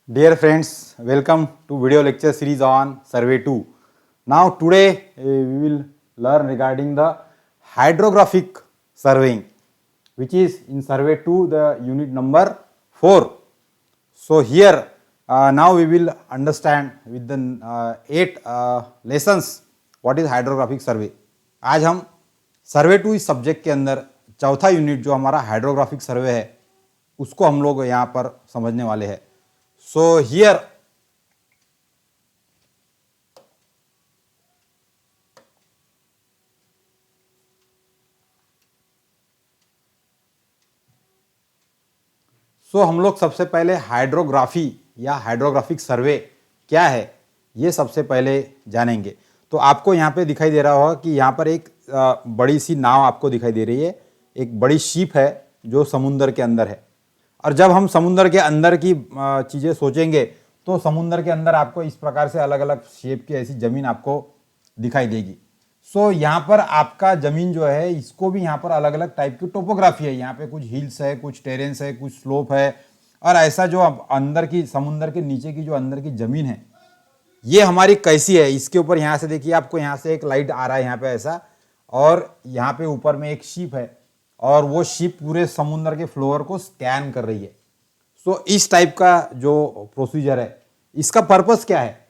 Dear friends, welcome to video lecture series on Survey 2. Now today we will learn regarding the hydrographic surveying, which is in Survey 2 the unit number 4. So here now we will understand with the 8 lessons what is hydrographic survey. आज हम सर्वे 2 इस subject के अंदर चौथा unit जो हमारा hydrographic सर्वे है उसको हम लोग यहाँ पर समझने वाले हैं. So here हम लोग सबसे पहले हाइड्रोग्राफी या हाइड्रोग्राफिक सर्वे क्या है ये सबसे पहले जानेंगे. तो आपको यहाँ पे दिखाई दे रहा होगा कि यहाँ पर एक बड़ी सी नाव आपको दिखाई दे रही है. एक बड़ी शिप है जो समुंदर के अंदर है. और जब हम समुंदर के अंदर की चीज़ें सोचेंगे तो समुंदर के अंदर आपको इस प्रकार से अलग अलग शेप की ऐसी ज़मीन आपको दिखाई देगी. सो यहाँ पर आपका ज़मीन जो है इसको भी यहाँ पर अलग अलग टाइप की टोपोग्राफी है. यहाँ पे कुछ हिल्स है, कुछ टेरेंस है, कुछ स्लोप है. और ऐसा जो अंदर की समुंदर के नीचे की जो अंदर की ज़मीन है ये हमारी कैसी है इसके ऊपर यहाँ से देखिए आपको यहाँ से एक लाइट आ रहा है यहाँ पे ऐसा. और यहाँ पे ऊपर में एक शिप है और वो शिप पूरे समुद्र के फ्लोर को स्कैन कर रही है. सो इस टाइप का जो प्रोसीजर है इसका पर्पस क्या है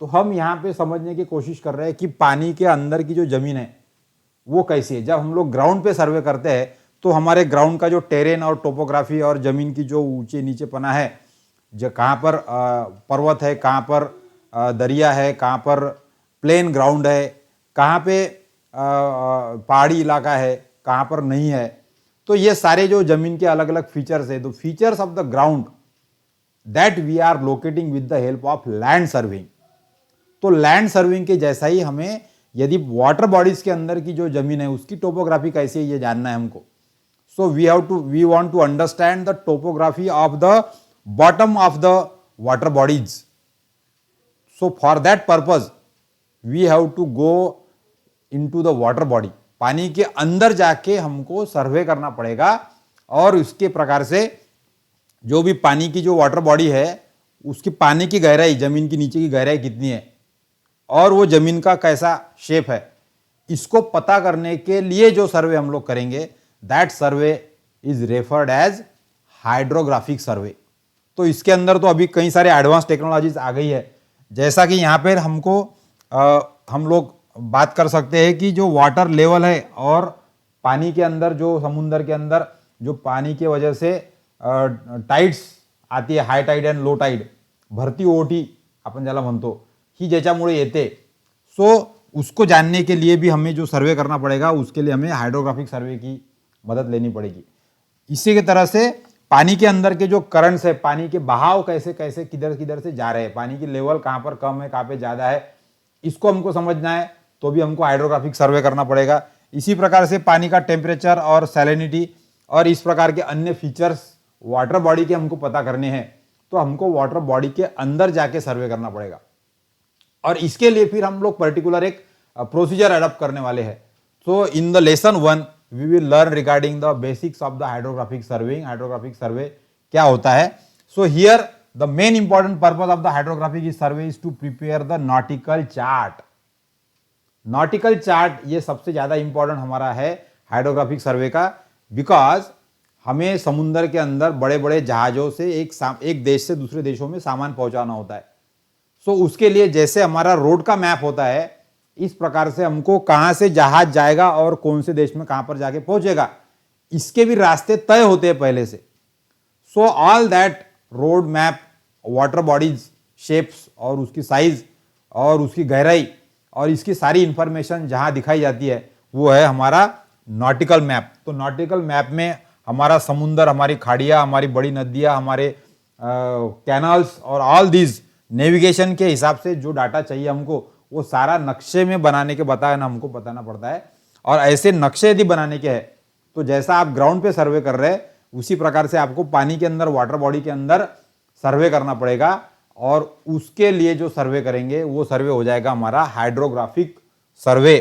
तो हम यहाँ पे समझने की कोशिश कर रहे हैं कि पानी के अंदर की जो ज़मीन है वो कैसी है. जब हम लोग ग्राउंड पे सर्वे करते हैं तो हमारे ग्राउंड का जो टेरेन और टोपोग्राफी और ज़मीन की जो ऊंचे नीचे पना है, जो कहाँ पर पर्वत है, कहाँ पर दरिया है, कहाँ पर प्लेन ग्राउंड है, कहाँ पे पहाड़ी इलाका है, कहाँ पर नहीं है, तो ये सारे जो जमीन के अलग अलग फीचर्स है. तो features of the ground that we are locating with the help of land surveying. तो लैंड सर्विंग के जैसा ही हमें यदि वाटर बॉडीज के अंदर की जो जमीन है उसकी टोपोग्राफी कैसी है ये जानना है हमको. So we want to understand the topography of the bottom of the water bodies. So for that purpose we have to go into the water body. पानी के अंदर जाके हमको सर्वे करना पड़ेगा और उसके प्रकार से जो भी पानी की जो वाटर बॉडी है उसकी पानी की गहराई, जमीन की नीचे की गहराई कितनी है और वो जमीन का कैसा शेप है, इसको पता करने के लिए जो सर्वे हम लोग करेंगे that survey is referred as hydrographic survey. तो इसके अंदर तो अभी कई सारे एडवांस टेक्नोलॉजीज आ गई है. जैसा कि यहाँ पर हमको हम लोग बात कर सकते हैं कि जो वाटर लेवल है और पानी के अंदर जो समुंदर के अंदर जो पानी की वजह से टाइड्स आती है, हाय टाइड एंड लो टाइड, भरती ओटी आपण ज्याला म्हणतो, ही ज्याच्यामुळे येते. सो उसको जानने के लिए भी हमें जो सर्वे करना पड़ेगा उसके लिए हमें हाइड्रोग्राफिक सर्वे की मदद लेनी पड़ेगी. इसी की तरह से पानी के अंदर के जो करंट्स है, पानी के बहाव कैसे कैसे किधर किधर से जा रहे हैं, पानी की लेवल कहाँ पर कम है कहाँ पे ज़्यादा है, इसको हमको समझना है तो भी हमको हाइड्रोग्राफिक सर्वे करना पड़ेगा. इसी प्रकार से पानी का टेम्परेचर और सैलिनिटी और इस प्रकार के अन्य फीचर्स वाटर बॉडी के हमको पता करने हैं तो हमको वाटर बॉडी के अंदर जाके सर्वे करना पड़ेगा. और इसके लिए फिर हम लोग पर्टिकुलर एक प्रोसीजर अडॉप्ट करने वाले हैं. So in the lesson 1 we will learn regarding the basics of the hydrographic surveying. Hydrographic survey क्या होता है. So here the main important purpose of the hydrographic survey is to prepare the nautical chart. Nautical chart ये सबसे ज़्यादा important हमारा है hydrographic survey का, because हमें समुंदर के अंदर बड़े बड़े जहाज़ों से एक देश से दूसरे देशों में सामान पहुंचाना होता है. सो उसके लिए जैसे हमारा रोड का मैप होता है इस प्रकार से हमको कहाँ से जहाज जाएगा और कौन से देश में कहाँ पर जाके पहुंचेगा इसके भी रास्ते तय होते हैं पहले से. सो all that road map, water bodies shapes और उसकी साइज और उसकी गहराई और इसकी सारी इंफॉर्मेशन जहां दिखाई जाती है वो है हमारा नॉटिकल मैप. तो नॉटिकल मैप में हमारा समुंदर, हमारी खाड़ियाँ, हमारी बड़ी नदियाँ, हमारे कैनाल्स और ऑल दीज नेविगेशन के हिसाब से जो डाटा चाहिए हमको वो सारा नक्शे में बनाने के बताना हमको बताना पड़ता है. और ऐसे नक्शे यदि बनाने के हैं तो जैसा आप ग्राउंड पे सर्वे कर रहे हैं उसी प्रकार से आपको पानी के अंदर, वाटर बॉडी के अंदर सर्वे करना पड़ेगा. और उसके लिए जो सर्वे करेंगे वो सर्वे हो जाएगा हमारा हाइड्रोग्राफिक सर्वे.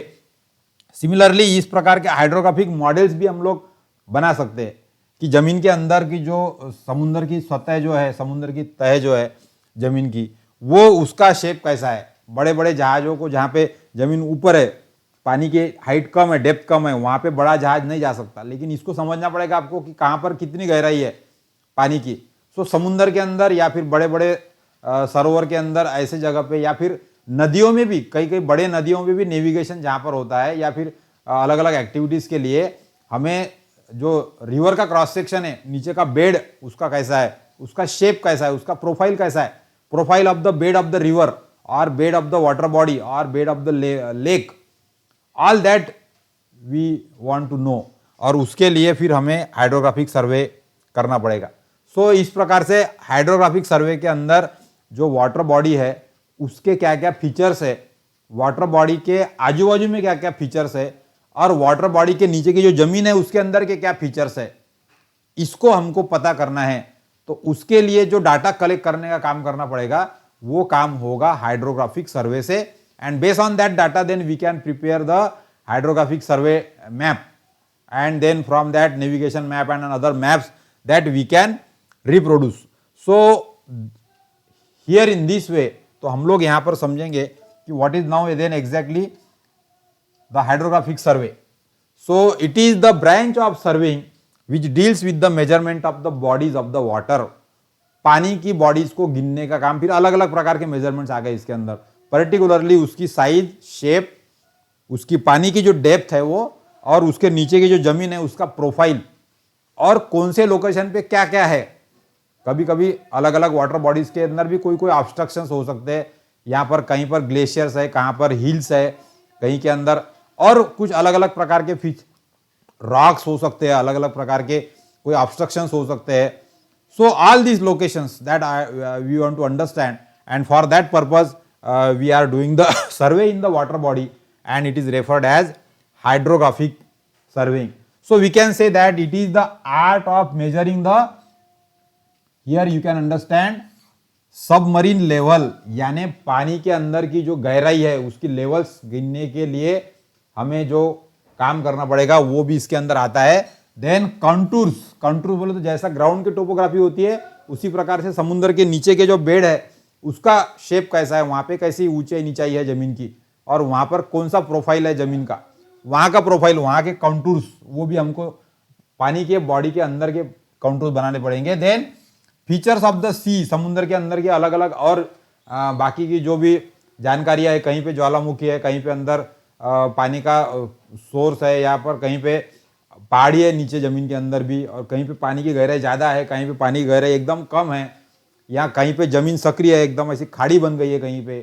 सिमिलरली इस प्रकार के हाइड्रोग्राफिक मॉडल्स भी हम लोग बना सकते हैं कि जमीन के अंदर की जो समुद्र की सतह जो है, समुद्र की तह जो है जमीन की, वो उसका शेप कैसा है। बड़े बड़े जहाज़ों को जहाँ पे जमीन ऊपर है, पानी की हाइट कम है, डेप्थ कम है, वहाँ पे बड़ा जहाज नहीं जा सकता। लेकिन इसको समझना पड़ेगा आपको कि कहाँ पर कितनी गहराई है पानी की। सो समुंदर के अंदर या फिर बड़े बड़े सरोवर के अंदर ऐसे जगह पे, या फिर नदियों में भी, कई कई बड़े नदियों में भी नेविगेशन जहाँ पर होता है, या फिर अलग अलग एक्टिविटीज़ के लिए हमें जो रिवर का क्रॉस सेक्शन है, नीचे का बेड उसका कैसा है, उसका शेप कैसा है, उसका प्रोफाइल कैसा है, profile of the bed of the river और bed of the water body और bed of the lake, all that we want to know. और उसके लिए फिर हमें हाइड्रोग्राफिक सर्वे करना पड़ेगा। सो इस प्रकार से हाइड्रोग्राफिक सर्वे के अंदर जो वाटर बॉडी है उसके क्या क्या फीचर्स है, वाटर बॉडी के आजू बाजू में क्या क्या फीचर्स है, और वाटर बॉडी के नीचे की जो जमीन है उसके अंदर के क्या फीचर्स है, इसको हमको पता करना है। तो उसके लिए जो डाटा कलेक्ट करने का काम करना पड़ेगा वो काम होगा हाइड्रोग्राफिक सर्वे से। And based on that data then we can prepare the hydrographic survey map, and then from that navigation map and other maps that we can reproduce. So here in this way, तो हम लोग यहां पर समझेंगे कि what is now then exactly the hydrographic survey. So it is the branch of surveying which deals with the measurement of the bodies of the water. पानी की bodies को गिनने का काम, फिर अलग अलग प्रकार के मेजरमेंट्स आ गए इसके अंदर, पर्टिकुलरली उसकी साइज, शेप, उसकी पानी की जो डेप्थ है वो, और उसके नीचे की जो जमीन है उसका प्रोफाइल, और कौन से लोकेशन पे क्या क्या है। कभी कभी अलग अलग वाटर बॉडीज के अंदर भी कोई कोई ऑब्स्ट्रक्शंस हो सकते हैं, यहाँ पर कहीं पर ग्लेशियर्स है, कहाँ पर हिल्स है, कहीं के अंदर और कुछ अलग अलग प्रकार के रॉक्स हो सकते हैं, अलग अलग प्रकार के कोई ऑब्स्ट्रक्शंस हो सकते हैं। So all these locations that we want to understand, and for that purpose we are doing the survey in the water body, and it is referred as hydrographic surveying. So we can say that it is the art of measuring the, here you can understand, submarine level, यानी पानी के अंदर की जो गहराई है उसकी levels गिनने के लिए हमें जो काम करना पड़ेगा वो भी इसके अंदर आता है. देन कंटूर्स, कंटूर बोले तो जैसा ग्राउंड की टोपोग्राफी होती है उसी प्रकार से समुद्र के नीचे के जो बेड है उसका शेप कैसा है, वहां पे कैसी ऊंचाई नीचाई है जमीन की, और वहां पर कौन सा प्रोफाइल है जमीन का, वहां का प्रोफाइल, वहां के कंटूर्स, वो भी हमको पानी के बॉडी के अंदर के कंटूर्स बनाने पड़ेंगे. देन फीचर्स ऑफ द सी, समुद्र के अंदर के अलग अलग और बाकी की जो भी जानकारियां है, कहीं पे ज्वालामुखी है, कहीं पे अंदर पानी का सोर्स है, यहाँ पर कहीं पे पहाड़ी है नीचे जमीन के अंदर भी, और कहीं पे पानी की गहराई ज़्यादा है, कहीं पे पानी की गहराई एकदम कम है, या कहीं पे जमीन सक्रिय है, एकदम ऐसी खाड़ी बन गई है कहीं पे.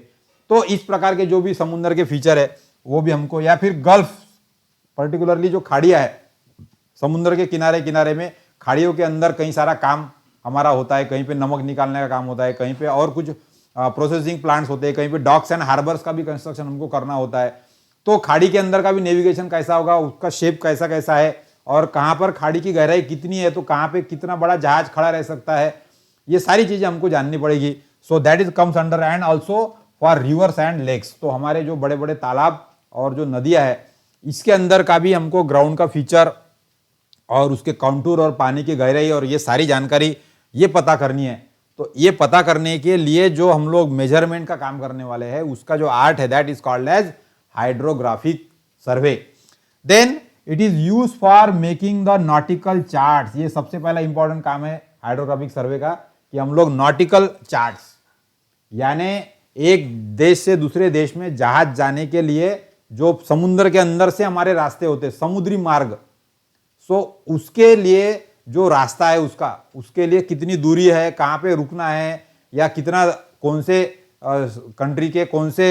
तो इस प्रकार के जो भी समुद्र के फीचर है वो भी हमको, या फिर गल्फ, पर्टिकुलरली जो खाड़ियाँ है समुद्र के किनारे किनारे में, खाड़ियों के अंदर कई सारा काम हमारा होता है, कहीं पे नमक निकालने का काम होता है, कहीं पे और कुछ प्रोसेसिंग प्लांट्स होते हैं, कहीं पे डॉक्स एंड हार्बर्स का भी कंस्ट्रक्शन हमको करना होता है. तो खाड़ी के अंदर का भी नेविगेशन कैसा होगा, उसका शेप कैसा कैसा है, और कहाँ पर खाड़ी की गहराई कितनी है, तो कहाँ पे कितना बड़ा जहाज खड़ा रह सकता है, ये सारी चीज़ें हमको जाननी पड़ेगी. So that is comes under, and also for rivers and lakes. तो हमारे जो बड़े बड़े तालाब और जो नदियाँ है इसके अंदर का भी हमको ग्राउंड का फीचर और उसके कंटूर और पानी की गहराई और ये सारी जानकारी ये पता करनी है. तो ये पता करने के लिए जो हम लोग मेजरमेंट का काम करने वाले हैं उसका जो आर्ट है that is called as hydrographic survey. Then it is use for making the nautical charts. ये सबसे पहला इंपॉर्टेंट काम है हाइड्रोग्राफिक सर्वे का कि हम लोग नॉटिकल चार्ट्स, यानी एक देश से दूसरे देश में जहाज जाने के लिए जो समुद्र के अंदर से हमारे रास्ते होते हैं, समुद्री मार्ग, सो उसके लिए जो रास्ता है उसके लिए कितनी दूरी है, कहाँ पे रुकना है, या कितना, कौन से कंट्री के कौन से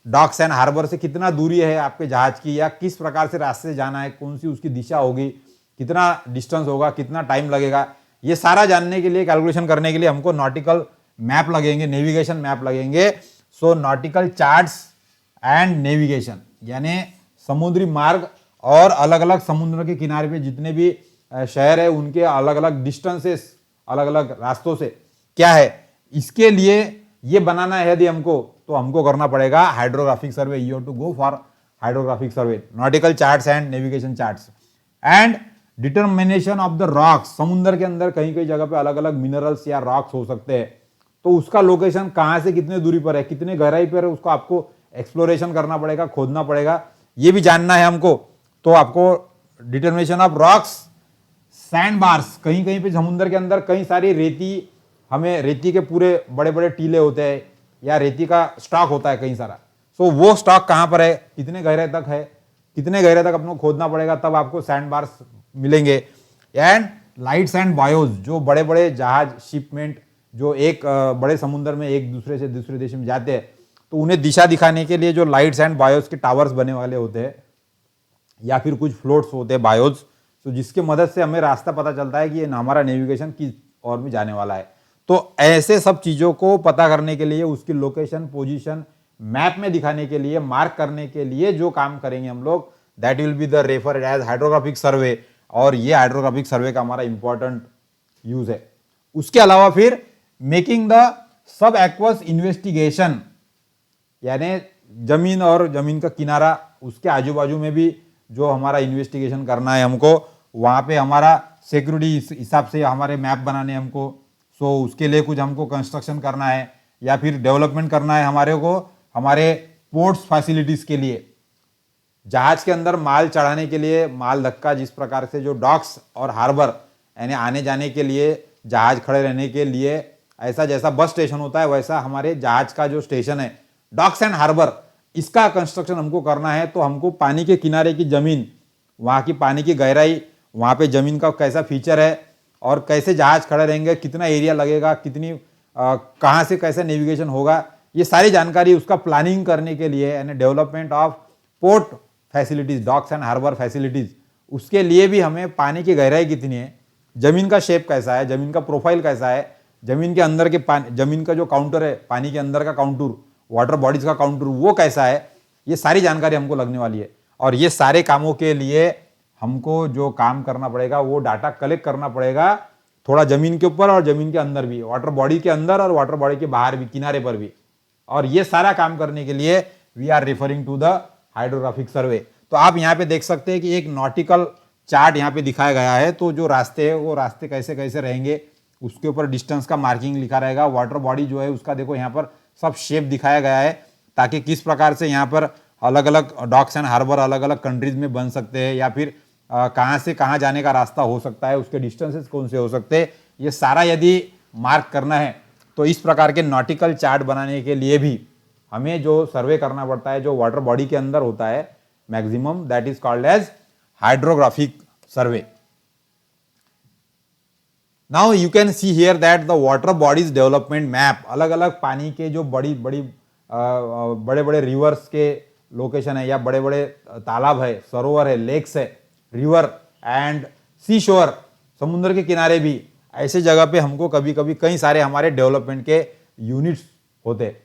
डॉक्स एंड हार्बर से कितना दूरी है आपके जहाज की, या किस प्रकार से रास्ते से जाना है, कौन सी उसकी दिशा होगी, कितना डिस्टेंस होगा, कितना टाइम लगेगा, ये सारा जानने के लिए, कैलकुलेशन करने के लिए हमको नॉटिकल मैप लगेंगे, नेविगेशन मैप लगेंगे. सो नॉटिकल चार्ट्स एंड नेविगेशन, यानी समुद्री मार्ग और अलग अलग समुद्र के किनारे पे जितने भी शहर है उनके अलग अलग डिस्टेंसेस, अलग अलग रास्तों से क्या है, इसके लिए ये बनाना है यदि हमको, तो हमको करना पड़ेगा hydrographic survey. You have to go for hydrographic survey, nautical charts and navigation charts. And determination of the rocks, समुद्र के अंदर कहीं कहीं जगह पे अलग अलग मिनरल्स या रॉक्स हो सकते हैं, तो उसका लोकेशन कहाँ से कितने दूरी पर है, कितने गहराई पर है, उसको आपको एक्सप्लोरेशन करना पड़ेगा, खोदना पड़ेगा, ये भी जानना है हमको। तो आपको determination of rocks, sand bars, कहीं कहीं पे समुद्र के अंदर कई सारी रेती, हमें रेती के पूरे बड़े बड़े टीले होते हैं या रेती का स्टॉक होता है कहीं सारा। सो वो स्टॉक कहाँ पर है, कितने गहरे तक है, कितने गहरे तक अपने खोदना पड़ेगा, तब आपको सैंड बार्स मिलेंगे। एंड लाइट्स एंड बायोज, जो बड़े बड़े जहाज, शिपमेंट जो एक बड़े समुद्र में एक दूसरे से दूसरे देश में जाते हैं, तो उन्हें दिशा दिखाने के लिए जो लाइट्स एंड बायोज के टावर्स बने वाले होते हैं या फिर कुछ फ्लोट्स होते हैं बायोज, तो जिसके मदद से हमें रास्ता पता चलता है कि ये हमारा नेविगेशन किस ओर में जाने वाला है। तो ऐसे सब चीज़ों को पता करने के लिए, उसकी लोकेशन पोजीशन मैप में दिखाने के लिए, मार्क करने के लिए जो काम करेंगे हम लोग, that will be the refer as hydrographic survey. और ये हाइड्रोग्राफिक सर्वे का हमारा इंपॉर्टेंट यूज है। उसके अलावा फिर making the sub aqueous investigation, यानी जमीन और जमीन का किनारा, उसके आजू बाजू में भी जो हमारा इन्वेस्टिगेशन करना है हमको, वहाँ पे हमारा सिक्योरिटी हिसाब से हमारे मैप बनाने हमको। सो उसके लिए कुछ हमको कंस्ट्रक्शन करना है या फिर डेवलपमेंट करना है हमारे को, हमारे पोर्ट्स फैसिलिटीज़ के लिए, जहाज के अंदर माल चढ़ाने के लिए, माल धक्का, जिस प्रकार से जो डॉक्स और हार्बर यानी आने जाने के लिए, जहाज खड़े रहने के लिए, ऐसा जैसा बस स्टेशन होता है वैसा हमारे जहाज का जो स्टेशन है, डॉक्स एंड हार्बर, इसका कंस्ट्रक्शन हमको करना है। तो हमको पानी के किनारे की जमीन, वहाँ की पानी की गहराई, वहाँ पे जमीन का कैसा फीचर है और कैसे जहाज खड़े रहेंगे, कितना एरिया लगेगा, कितनी कहाँ से कैसे नेविगेशन होगा, ये सारी जानकारी उसका प्लानिंग करने के लिए, यानी development of port facilities, docks and harbour facilities, उसके लिए भी हमें पानी की गहराई कितनी है, जमीन का शेप कैसा है, जमीन का प्रोफाइल कैसा है, जमीन के अंदर के पानी, जमीन का जो काउंटर है, पानी के अंदर का काउंटर, वाटर बॉडीज का काउंटर, वो कैसा है, ये सारी जानकारी हमको लगने वाली है। और ये सारे कामों के लिए हमको जो काम करना पड़ेगा, वो डाटा कलेक्ट करना पड़ेगा, थोड़ा जमीन के ऊपर और जमीन के अंदर भी, वाटर बॉडी के अंदर और वाटर बॉडी के बाहर भी, किनारे पर भी। और ये सारा काम करने के लिए we are referring to the hydrographic survey. तो आप यहाँ पे देख सकते हैं कि एक नॉटिकल चार्ट यहाँ पे दिखाया गया है। तो जो रास्ते है, वो रास्ते कैसे कैसे रहेंगे, उसके ऊपर डिस्टेंस का मार्किंग लिखा रहेगा। वाटर बॉडी जो है उसका देखो यहाँ पर सब शेप दिखाया गया है, ताकि किस प्रकार से यहाँ पर अलग अलग डॉक्स एंड हार्बर अलग अलग कंट्रीज में बन सकते हैं, या फिर कहाँ से कहाँ जाने का रास्ता हो सकता है, उसके डिस्टेंसेस कौन से हो सकते हैं, ये सारा यदि मार्क करना है तो इस प्रकार के नॉटिकल चार्ट बनाने के लिए भी हमें जो सर्वे करना पड़ता है, जो वाटर बॉडी के अंदर होता है maximum, that is called as hydrographic survey. Now you can see here that the water bodies development map, अलग अलग पानी के जो बड़ी बड़ी बड़े बड़े रिवर्स के लोकेशन है, या बड़े बड़े तालाब है, सरोवर है, लेक्स है, रिवर एंड सी शोर, समुद्र के किनारे भी, ऐसे जगह पे हमको कभी कभी कई सारे हमारे डेवलपमेंट के यूनिट्स होते हैं।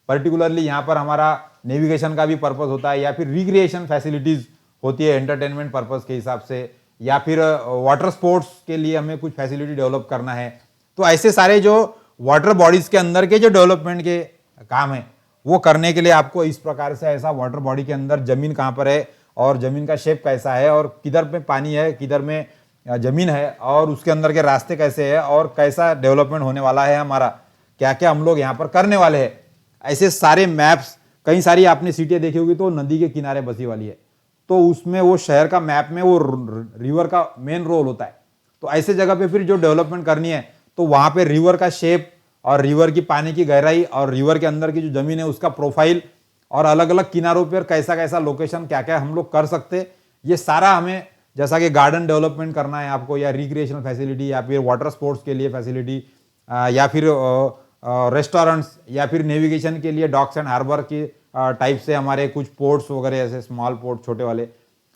पर्टिकुलरली यहाँ पर हमारा नेविगेशन का भी पर्पस होता है, या फिर रिक्रिएशन फैसिलिटीज होती है एंटरटेनमेंट पर्पस के हिसाब से, या फिर वाटर स्पोर्ट्स के लिए हमें कुछ फैसिलिटी डेवलप करना है। तो ऐसे सारे जो वाटर बॉडीज के अंदर के जो डेवलपमेंट के काम है, वो करने के लिए आपको इस प्रकार से ऐसा वाटर बॉडी के अंदर जमीन कहाँ पर है और जमीन का शेप कैसा है और किधर में पानी है, किधर में जमीन है, और उसके अंदर के रास्ते कैसे है और कैसा डेवलपमेंट होने वाला है हमारा, क्या क्या हम लोग यहाँ पर करने वाले हैं, ऐसे सारे मैप्स। कई सारी आपने सिटियाँ देखी होगी तो नदी के किनारे बसी वाली है, तो उसमें वो शहर का मैप में वो रिवर का मेन रोल होता है। तो ऐसे जगह पे फिर जो डेवलपमेंट करनी है, तो वहाँ पे रिवर का शेप और रिवर की पानी की गहराई और रिवर के अंदर की जो जमीन है उसका प्रोफाइल, और अलग अलग किनारों पर कैसा कैसा लोकेशन, क्या क्या हम लोग कर सकते, ये सारा हमें, जैसा कि गार्डन डेवलपमेंट करना है आपको, या रिक्रिएशनल फैसिलिटी, या फिर वाटर स्पोर्ट्स के लिए फैसिलिटी, या फिर रेस्टोरेंट्स, या फिर नेविगेशन के लिए डॉक्स एंड हार्बर की टाइप से हमारे कुछ पोर्ट्स वगैरह, ऐसे स्मॉल पोर्ट छोटे वाले,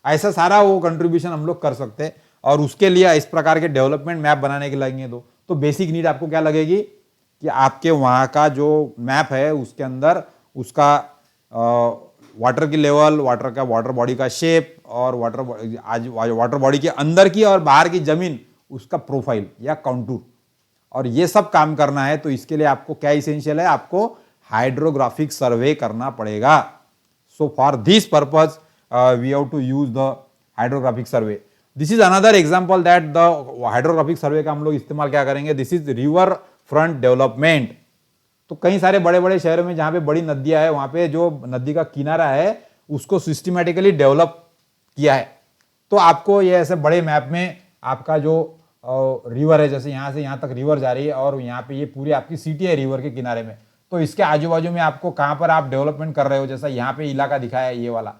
ऐसा सारा वो कंट्रीब्यूशन हम लोग कर सकते हैं। और उसके लिए इस प्रकार के डेवलपमेंट मैप बनाने के लगेंगे। तो बेसिक नीड आपको क्या लगेगी कि आपके वहाँ का जो मैप है उसके अंदर उसका वाटर की लेवल, वाटर का वाटर बॉडी का शेप, और वाटर बॉडी के अंदर की और बाहर की जमीन, उसका प्रोफाइल या काउंटूर, और ये सब काम करना है। तो इसके लिए आपको क्या इसेंशियल है, आपको हाइड्रोग्राफिक सर्वे करना पड़ेगा। So for this purpose we have to use the hydrographic survey. This is another example that the hydrographic survey का हम लोग इस्तेमाल क्या करेंगे, this is river front development. तो कई सारे बड़े बड़े शहरों में जहाँ पे बड़ी नदियाँ है वहाँ पे जो नदी का किनारा है उसको सिस्टमेटिकली डेवलप किया है। तो आपको ये ऐसे बड़े मैप में आपका जो रिवर है, जैसे यहाँ से यहाँ तक रिवर जा रही है और यहाँ पे ये पूरी आपकी सिटी है रिवर के किनारे में, तो इसके आजू बाजू में आपको कहाँ पर आप डेवलपमेंट कर रहे हो, जैसा यहाँ पे इलाका दिखाया है ये वाला,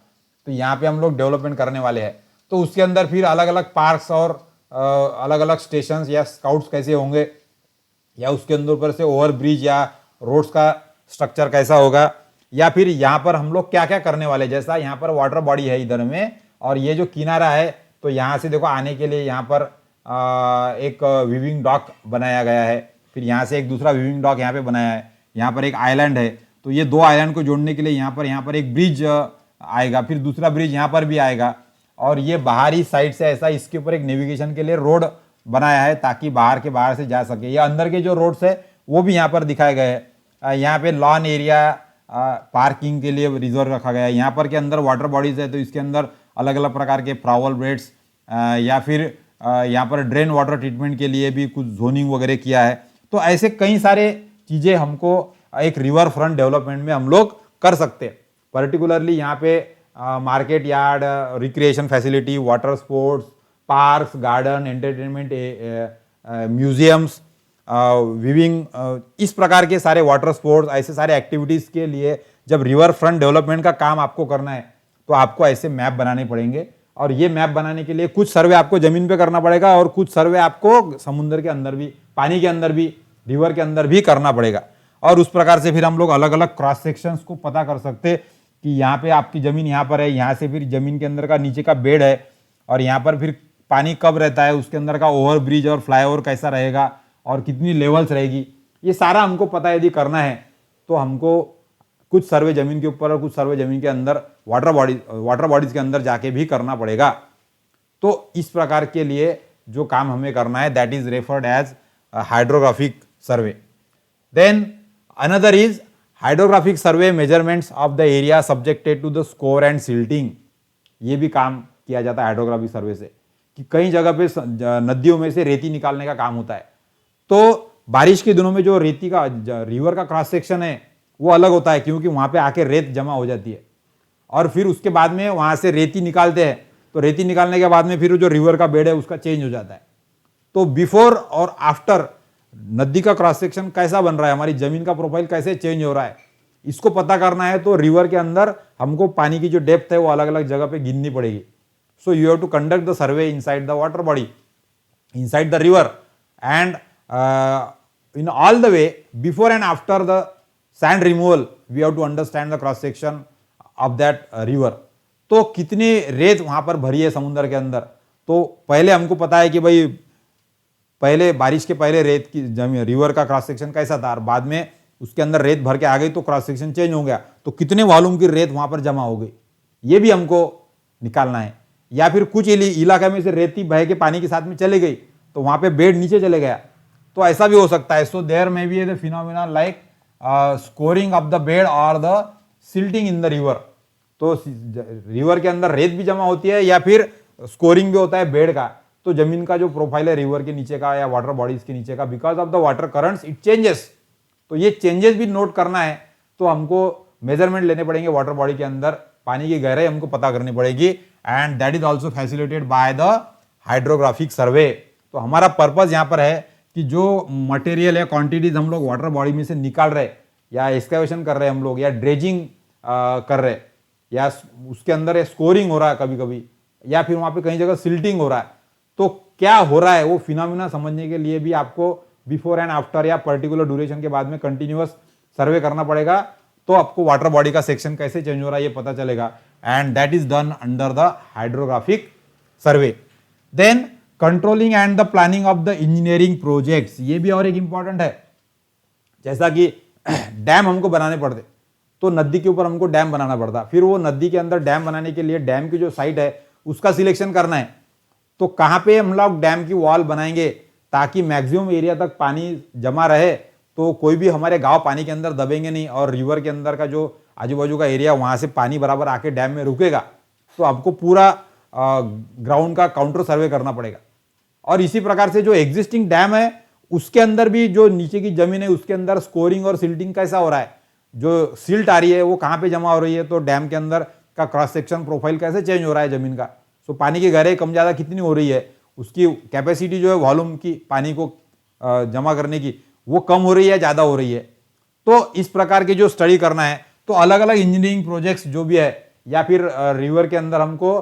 तो यहाँ पे हम लोग डेवलपमेंट करने वाले हैं। तो उसके अंदर फिर अलग अलग पार्क्स और अलग अलग स्टेशन या स्काउट्स कैसे होंगे, या उसके अंदर ऊपर से ओवर ब्रिज या रोड्स का स्ट्रक्चर कैसा होगा, या फिर यहाँ पर हम लोग क्या क्या करने वाले, जैसा यहाँ पर वाटर बॉडी है इधर में और ये जो किनारा है, तो यहाँ से देखो आने के लिए यहाँ पर एक वीविंग डॉक बनाया गया है, फिर यहाँ से एक दूसरा वीविंग डॉक यहाँ पे बनाया है, यहाँ पर एक आइलैंड है, तो ये दो आइलैंड को जोड़ने के लिए यहाँ पर एक ब्रिज आएगा, फिर दूसरा ब्रिज यहाँ पर भी आएगा, और ये बाहरी साइड से ऐसा इसके ऊपर एक नेविगेशन के लिए रोड बनाया है ताकि बाहर से जा सके, या अंदर के जो रोड्स है वो भी यहाँ पर दिखाए गए हैं। यहाँ पे लॉन एरिया पार्किंग के लिए रिजर्व रखा गया है। यहाँ पर के अंदर वाटर बॉडीज है तो इसके अंदर अलग अलग प्रकार के फ्लावर बेड्स या फिर यहाँ पर ड्रेन वाटर ट्रीटमेंट के लिए भी कुछ जोनिंग वगैरह किया है। तो ऐसे कई सारे चीज़ें हमको एक रिवर फ्रंट डेवलपमेंट में हम लोग कर सकते हैं। पर्टिकुलरली यहाँ पे market yard, recreation facility, water sports, parks, garden, entertainment, museums, viewing, इस प्रकार के सारे वाटर स्पोर्ट्स, ऐसे सारे एक्टिविटीज़ के लिए जब रिवर फ्रंट डेवलपमेंट का काम आपको करना है तो आपको ऐसे मैप बनाने पड़ेंगे। और ये मैप बनाने के लिए कुछ सर्वे आपको ज़मीन पे करना पड़ेगा और कुछ सर्वे आपको समुद्र के अंदर भी, पानी के अंदर भी, रिवर के अंदर भी करना पड़ेगा। और उस प्रकार से फिर हम लोग अलग अलग क्रॉस सेक्शंस को पता कर सकते कि यहाँ पे आपकी ज़मीन यहाँ पर है, यहाँ से फिर ज़मीन के अंदर का नीचे का बेड है और यहाँ पर फिर पानी कब रहता है, उसके अंदर का ओवर ब्रिज और फ्लाईओवर कैसा रहेगा और कितनी लेवल्स रहेगी, ये सारा हमको पता यदि करना है तो हमको कुछ सर्वे ज़मीन के ऊपर और कुछ सर्वे ज़मीन के अंदर वाटर बॉडीज के अंदर जाके भी करना पड़ेगा। तो इस प्रकार के लिए जो काम हमें करना है that is referred as hydrographic survey. Then another is hydrographic survey measurements of the area subjected to the scour and silting. ये भी काम किया जाता है हाइड्रोग्राफिक सर्वे से कि कई जगह पे नदियों में से रेती निकालने का काम होता है। तो बारिश के दिनों में जो रेती का रिवर का क्रॉस सेक्शन है वो अलग होता है क्योंकि वहां पे आके रेत जमा हो जाती है और फिर उसके बाद में वहां से रेती निकालते हैं, तो रेती निकालने के बाद में फिर जो रिवर का बेड है उसका चेंज हो जाता है। तो बिफोर और आफ्टर नदी का क्रॉस सेक्शन कैसा बन रहा है, हमारी जमीन का प्रोफाइल कैसे चेंज हो रहा है, इसको पता करना है। तो रिवर के अंदर हमको पानी की जो डेप्थ है वो अलग अलग जगह पे गिननी पड़ेगी। So you have to conduct the survey inside the water body, inside the river, and in all the way before and after the sand removal we have to understand the cross section of that river। तो कितनी रेत वहां पर भरी है समुद्र के अंदर, तो पहले हमको पता है कि भाई पहले बारिश के पहले रेत की जमीन रिवर का क्रॉस सेक्शन कैसा था और बाद में उसके अंदर रेत भर के आ गई तो क्रॉस सेक्शन चेंज हो गया, तो कितने वॉल्यूम की रेत वहां पर जमा हो गई ये भी हमको निकालना है। या फिर कुछ इलाके में से रेती बह के पानी के साथ में चले गई तो वहां पे बेड नीचे चले गया, तो ऐसा भी हो सकता है। So there may be the phenomena like scoring of the bed और the silting in the river. तो रिवर के अंदर रेत भी जमा होती है या फिर स्कोरिंग भी होता है बेड का। तो जमीन का जो प्रोफाइल है रिवर के नीचे का या वाटर बॉडीज के नीचे का, because of the water currents it changes, तो ये चेंजेस भी नोट करना है। तो हमको मेजरमेंट लेने पड़ेंगे वाटर बॉडी के अंदर, पानी की गहराई हमको पता करनी पड़ेगी, and that is also facilitated by the hydrographic survey. तो हमारा पर्पज यहाँ पर है कि जो मटेरियल या क्वांटिटीज हम लोग वाटर बॉडी में से निकाल रहे या एक्सकैवेशन कर रहे हैं हम लोग या ड्रेजिंग कर रहे या उसके अंदर स्कोरिंग हो रहा है कभी कभी, या फिर वहाँ पे कई जगह सिल्टिंग हो रहा है, तो क्या हो रहा है वो फिनोमिना समझने के लिए भी आपको बिफोर एंड आफ्टर या पर्टिकुलर ड्यूरेशन के बाद में कंटिन्यूअस सर्वे करना पड़ेगा। तो आपको वाटर बॉडी का सेक्शन कैसे चेंज हो रहा है ये पता चलेगा, and that is done under the hydrographic survey. Then controlling and the planning of the engineering projects, ये भी और एक इंपॉर्टेंट है। जैसा कि डैम हमको बनाने पड़ते, तो नदी के ऊपर हमको डैम बनाना पड़ता, फिर वो नदी के अंदर डैम बनाने के लिए डैम की जो साइट है उसका सिलेक्शन करना है। तो कहाँ पे हम लोग डैम की वॉल बनाएंगे ताकि मैक्सिमम एरिया तक पानी जमा रहे, तो कोई भी हमारे गांव पानी के अंदर दबेंगे नहीं और रिवर के अंदर का जो आजू बाजू का एरिया वहां से पानी बराबर आके डैम में रुकेगा। तो आपको पूरा ग्राउंड का काउंटर सर्वे करना पड़ेगा। और इसी प्रकार से जो एग्जिस्टिंग डैम है उसके अंदर भी जो नीचे की जमीन है उसके अंदर स्कोरिंग और सिल्टिंग कैसा हो रहा है, जो सिल्ट आ रही है वो कहाँ पे जमा हो रही है, तो डैम के अंदर का क्रॉस सेक्शन प्रोफाइल कैसे चेंज हो रहा है जमीन का। सो पानी की गहराई कम ज़्यादा कितनी हो रही है, उसकी कैपेसिटी जो है वॉल्यूम की पानी को जमा करने की वो कम हो रही है ज़्यादा हो रही है। तो इस प्रकार की जो स्टडी करना है, तो अलग अलग इंजीनियरिंग प्रोजेक्ट्स जो भी है, या फिर रिवर के अंदर हमको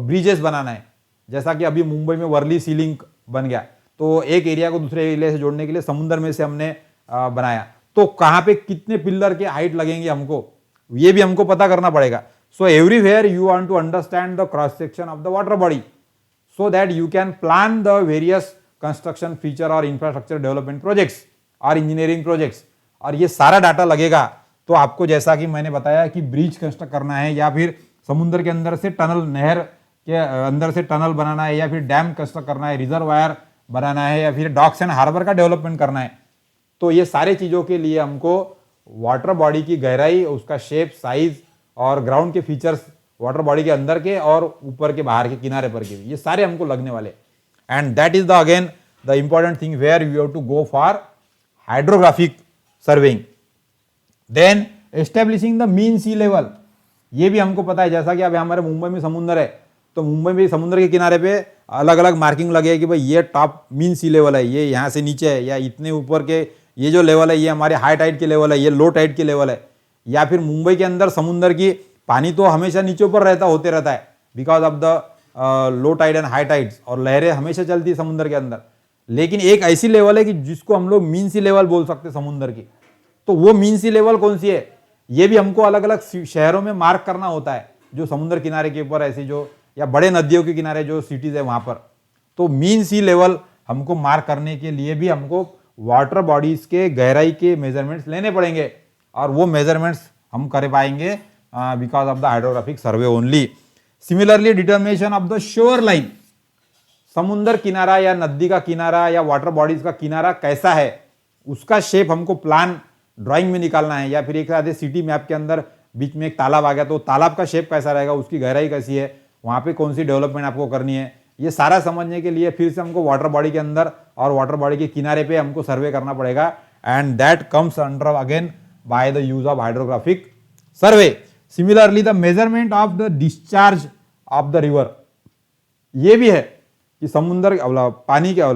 ब्रिजेस बनाना है, जैसा कि अभी मुंबई में वर्ली सी लिंक बन गया, तो एक एरिया को दूसरे एरिया से जोड़ने के लिए समुद्र में से हमने बनाया, तो कहाँ पे कितने पिलर के हाइट लगेंगे हमको, ये भी हमको पता करना पड़ेगा। So everywhere you want to understand the cross section of the water body so that you can plan the various construction feature or infrastructure development projects और इंजीनियरिंग प्रोजेक्ट्स, और ये सारा डाटा लगेगा। तो आपको जैसा कि मैंने बताया कि ब्रिज कंस्ट्रक्ट करना है, या फिर समुद्र के अंदर से टनल, नहर के अंदर से टनल बनाना है, या फिर डैम कंस्ट्रक्ट करना है, रिजर्वायर बनाना है, या फिर डॉक्स एंड हार्बर का डेवलपमेंट करना है, तो ये सारे चीज़ों के लिए हमको वाटर बॉडी की गहराई, उसका शेप, साइज और ग्राउंड के फीचर्स, वाटर बॉडी के अंदर के और ऊपर के बाहर के किनारे पर के भी, ये सारे हमको लगने वाले। And that is the again the important thing where you have to go for hydrographic surveying. Then establishing the mean sea level, ये भी हमको पता है, जैसा कि अब हमारे मुंबई में समुद्र है, तो मुंबई में समुद्र के किनारे पे अलग अलग मार्किंग लगे कि भाई ये टॉप मीन सी लेवल है, ये यहाँ से नीचे है, या इतने ऊपर के ये जो लेवल है ये हमारे हाई टाइड के लेवल है, ये लो टाइड के लेवल है। या फिर मुंबई के अंदर समुद्र की पानी तो हमेशा नीचे ऊपर होते रहता है because of the low tide and high tides, और लहरें हमेशा चलती है समुद्र के अंदर, लेकिन एक ऐसी लेवल है कि जिसको हम लोग मीन सी लेवल बोल सकते हैं समुद्र की। तो वो मीन सी लेवल कौन सी है, ये भी हमको अलग अलग शहरों में मार्क करना होता है, जो समुद्र किनारे के ऊपर ऐसी जो, या बड़े नदियों के किनारे जो सिटीज है वहां पर। तो मीन सी लेवल हमको मार्क करने के लिए भी हमको वाटर बॉडीज के गहराई के मेजरमेंट्स लेने पड़ेंगे, और वो मेजरमेंट्स हम कर पाएंगे because of the hydrographic survey only. Similarly determination of the shore line, समुद्र किनारा या नदी का किनारा या वाटर बॉडीज का किनारा कैसा है, उसका शेप हमको प्लान ड्राइंग में निकालना है, या फिर एक आधे सिटी मैप के अंदर बीच में एक तालाब आ गया तो तालाब का शेप कैसा रहेगा, उसकी गहराई कैसी है, वहां पे कौन सी डेवलपमेंट आपको करनी है, ये सारा समझने के लिए फिर से हमको वाटर बॉडी के अंदर और वाटर बॉडी के किनारे पे हमको सर्वे करना पड़ेगा। And that comes under again by the use of hydrographic survey. Similarly the measurement of the discharge of the river, ये भी है कि समुद्र पानी के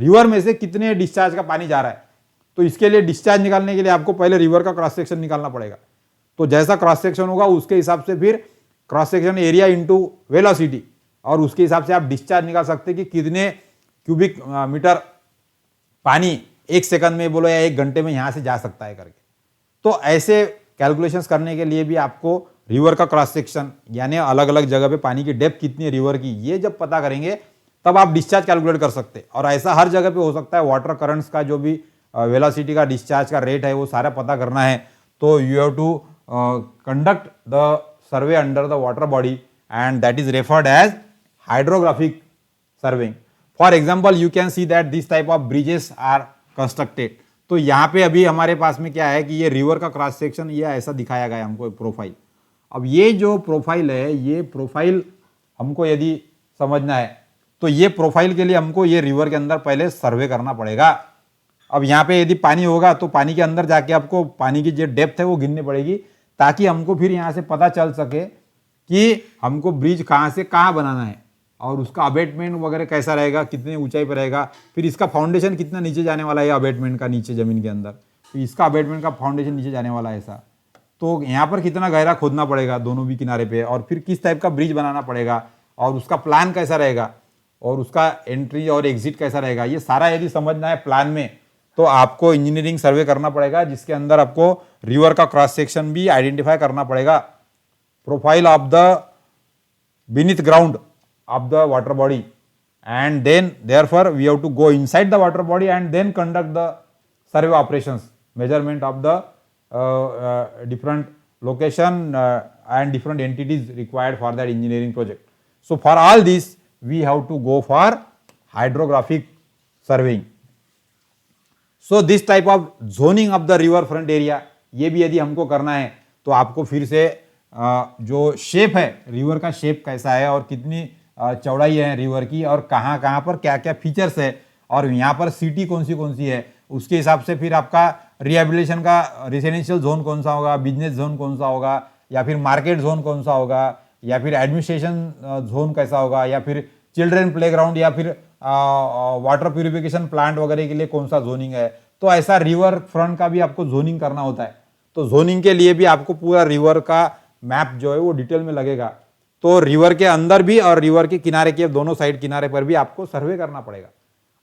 रिवर में से कितने डिस्चार्ज का पानी जा रहा है, तो इसके लिए डिस्चार्ज निकालने के लिए आपको पहले रिवर का क्रॉस सेक्शन निकालना पड़ेगा। तो जैसा क्रॉस सेक्शन होगा उसके हिसाब से फिर cross section area into velocity, और उसके हिसाब से आप डिस्चार्ज निकाल सकते हैं कि कितने क्यूबिक मीटर पानी एक सेकंड में बोलो या एक घंटे में यहां से जा सकता है करके। तो ऐसे कैलकुलेशंस करने के लिए भी आपको रिवर का क्रॉस सेक्शन, यानी अलग अलग जगह पे पानी की डेप्थ कितनी है रिवर की, ये जब पता करेंगे तब आप डिस्चार्ज कैलकुलेट कर सकते हैं। और ऐसा हर जगह पे हो सकता है, वाटर करंट्स का जो भी वेलोसिटी का डिस्चार्ज का रेट है वो सारा पता करना है, तो you have to conduct the survey under the water body, and that is referred as hydrographic surveying. For example you can see that this type of bridges are constructed. तो यहाँ पे अभी हमारे पास में क्या है कि ये रिवर का क्रॉस सेक्शन ये ऐसा दिखाया गया है हमको प्रोफाइल। अब ये जो प्रोफाइल है, ये प्रोफाइल हमको यदि समझना है तो ये प्रोफाइल के लिए हमको ये रिवर के अंदर पहले सर्वे करना पड़ेगा। अब यहाँ पे यदि पानी होगा तो पानी के अंदर जाके आपको पानी की जो डेप्थ है वो गिननी पड़ेगी, ताकि हमको फिर यहाँ से पता चल सके कि हमको ब्रिज कहाँ से कहाँ बनाना है, और उसका अबेटमेंट वगैरह कैसा रहेगा, कितनी ऊंचाई पर रहेगा, फिर इसका फाउंडेशन कितना नीचे जाने वाला है अबेटमेंट का, नीचे जमीन के अंदर, तो इसका अबेटमेंट का फाउंडेशन नीचे जाने वाला है ऐसा, तो यहाँ पर कितना गहरा खोदना पड़ेगा दोनों भी किनारे पे, और फिर किस टाइप का ब्रिज बनाना पड़ेगा, और उसका प्लान कैसा रहेगा, और उसका एंट्री और एग्जिट कैसा रहेगा, ये सारा यदि समझना है प्लान में तो आपको इंजीनियरिंग सर्वे करना पड़ेगा, जिसके अंदर आपको रिवर का क्रॉस सेक्शन भी आइडेंटिफाई करना पड़ेगा, profile of the beneath ground of the water body, and then therefore we have to go inside the water body and then conduct the survey operations, measurement of the different location and different entities required for that engineering project. So for all this we have to go for hydrographic surveying. So this type of zoning of the river front area, ये भी यदि हमको करना है तो आपको फिर से जो शेप है रिवर का शेप कैसा है और कितनी चौड़ाई है रिवर की और कहाँ कहाँ पर क्या क्या फीचर्स है और यहाँ पर सिटी कौन सी है, उसके हिसाब से फिर आपका रिहेबिलिटेशन का रेसिडेंशियल जोन कौन सा होगा, बिजनेस जोन कौन सा होगा, या फिर मार्केट जोन कौन सा होगा, या फिर एडमिनिस्ट्रेशन जोन कैसा होगा, या फिर चिल्ड्रेन प्लेग्राउंड, या फिर वाटर प्यूरिफिकेशन प्लांट वगैरह के लिए कौन सा जोनिंग है। तो ऐसा रिवर फ्रंट का भी आपको जोनिंग करना होता है। तो जोनिंग के लिए भी आपको पूरा रिवर का मैप जो है वो डिटेल में लगेगा। तो रिवर के अंदर भी और रिवर के किनारे के दोनों साइड किनारे पर भी आपको सर्वे करना पड़ेगा,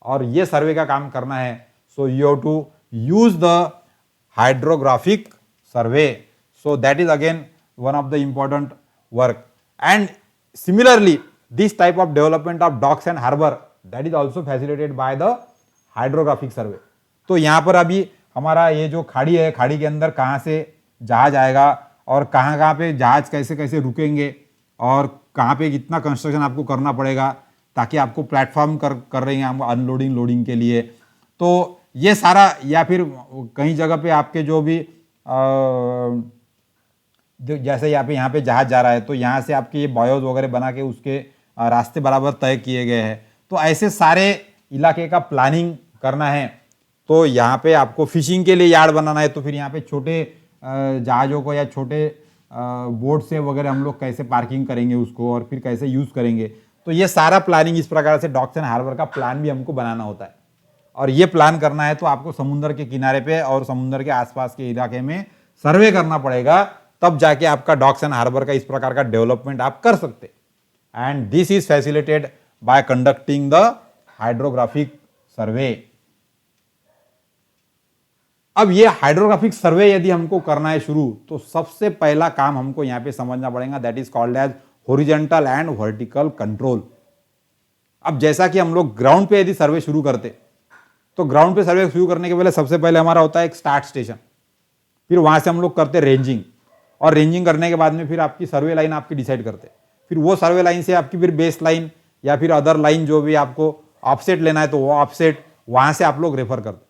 और ये सर्वे का काम करना है। So you have to use the hydrographic survey. So that is again one of the important work. And similarly this type of development of docks and harbour that is also facilitated by the hydrographic survey. तो यहाँ पर अभी हमारा ये जो खाड़ी है, खाड़ी के अंदर कहाँ से जहाज आएगा और कहाँ पे जहाज कैसे कैसे रुकेंगे और कहाँ पे कितना कंस्ट्रक्शन आपको करना पड़ेगा ताकि आपको प्लेटफॉर्म कर रहे हैं हम अनलोडिंग लोडिंग के लिए। तो ये सारा, या फिर कहीं जगह पे आपके जो भी जैसे यहाँ पे जहाज जा रहा है तो यहाँ से आपके ये बॉयोज वगैरह बना के उसके रास्ते बराबर तय किए गए हैं। तो ऐसे सारे इलाके का प्लानिंग करना है। तो यहाँ पे आपको फिशिंग के लिए यार्ड बनाना है, तो फिर यहाँ पे छोटे जहाज़ों को या छोटे बोट से वगैरह हम लोग कैसे पार्किंग करेंगे उसको और फिर कैसे यूज़ करेंगे। तो ये सारा प्लानिंग इस प्रकार से डॉक्स एंड हार्बर का प्लान भी हमको बनाना होता है। और ये प्लान करना है तो आपको समुद्र के किनारे पे और समुद्र के आसपास के इलाके में सर्वे करना पड़ेगा, तब जाके आपका डॉक्स एंड हार्बर का इस प्रकार का डेवलपमेंट आप कर सकते। And this is facilitated by conducting the hydrographic survey. अब ये हाइड्रोग्राफिक सर्वे यदि हमको करना है शुरू, तो सबसे पहला काम हमको यहां पे समझना पड़ेगा, that is called as horizontal and vertical control. अब जैसा कि हम लोग ग्राउंड पे यदि सर्वे शुरू करते, तो ग्राउंड पे सर्वे शुरू करने के पहले सबसे पहले हमारा होता है एक स्टार्ट स्टेशन, फिर वहां से हम लोग करते रेंजिंग, और रेंजिंग करने के बाद में फिर आपकी सर्वे लाइन आपकी डिसाइड करते, फिर वो सर्वे लाइन से आपकी फिर बेस लाइन या फिर अदर लाइन जो भी आपको ऑफसेट लेना है तो वो ऑफसेट वहां से आप लोग रेफर करते।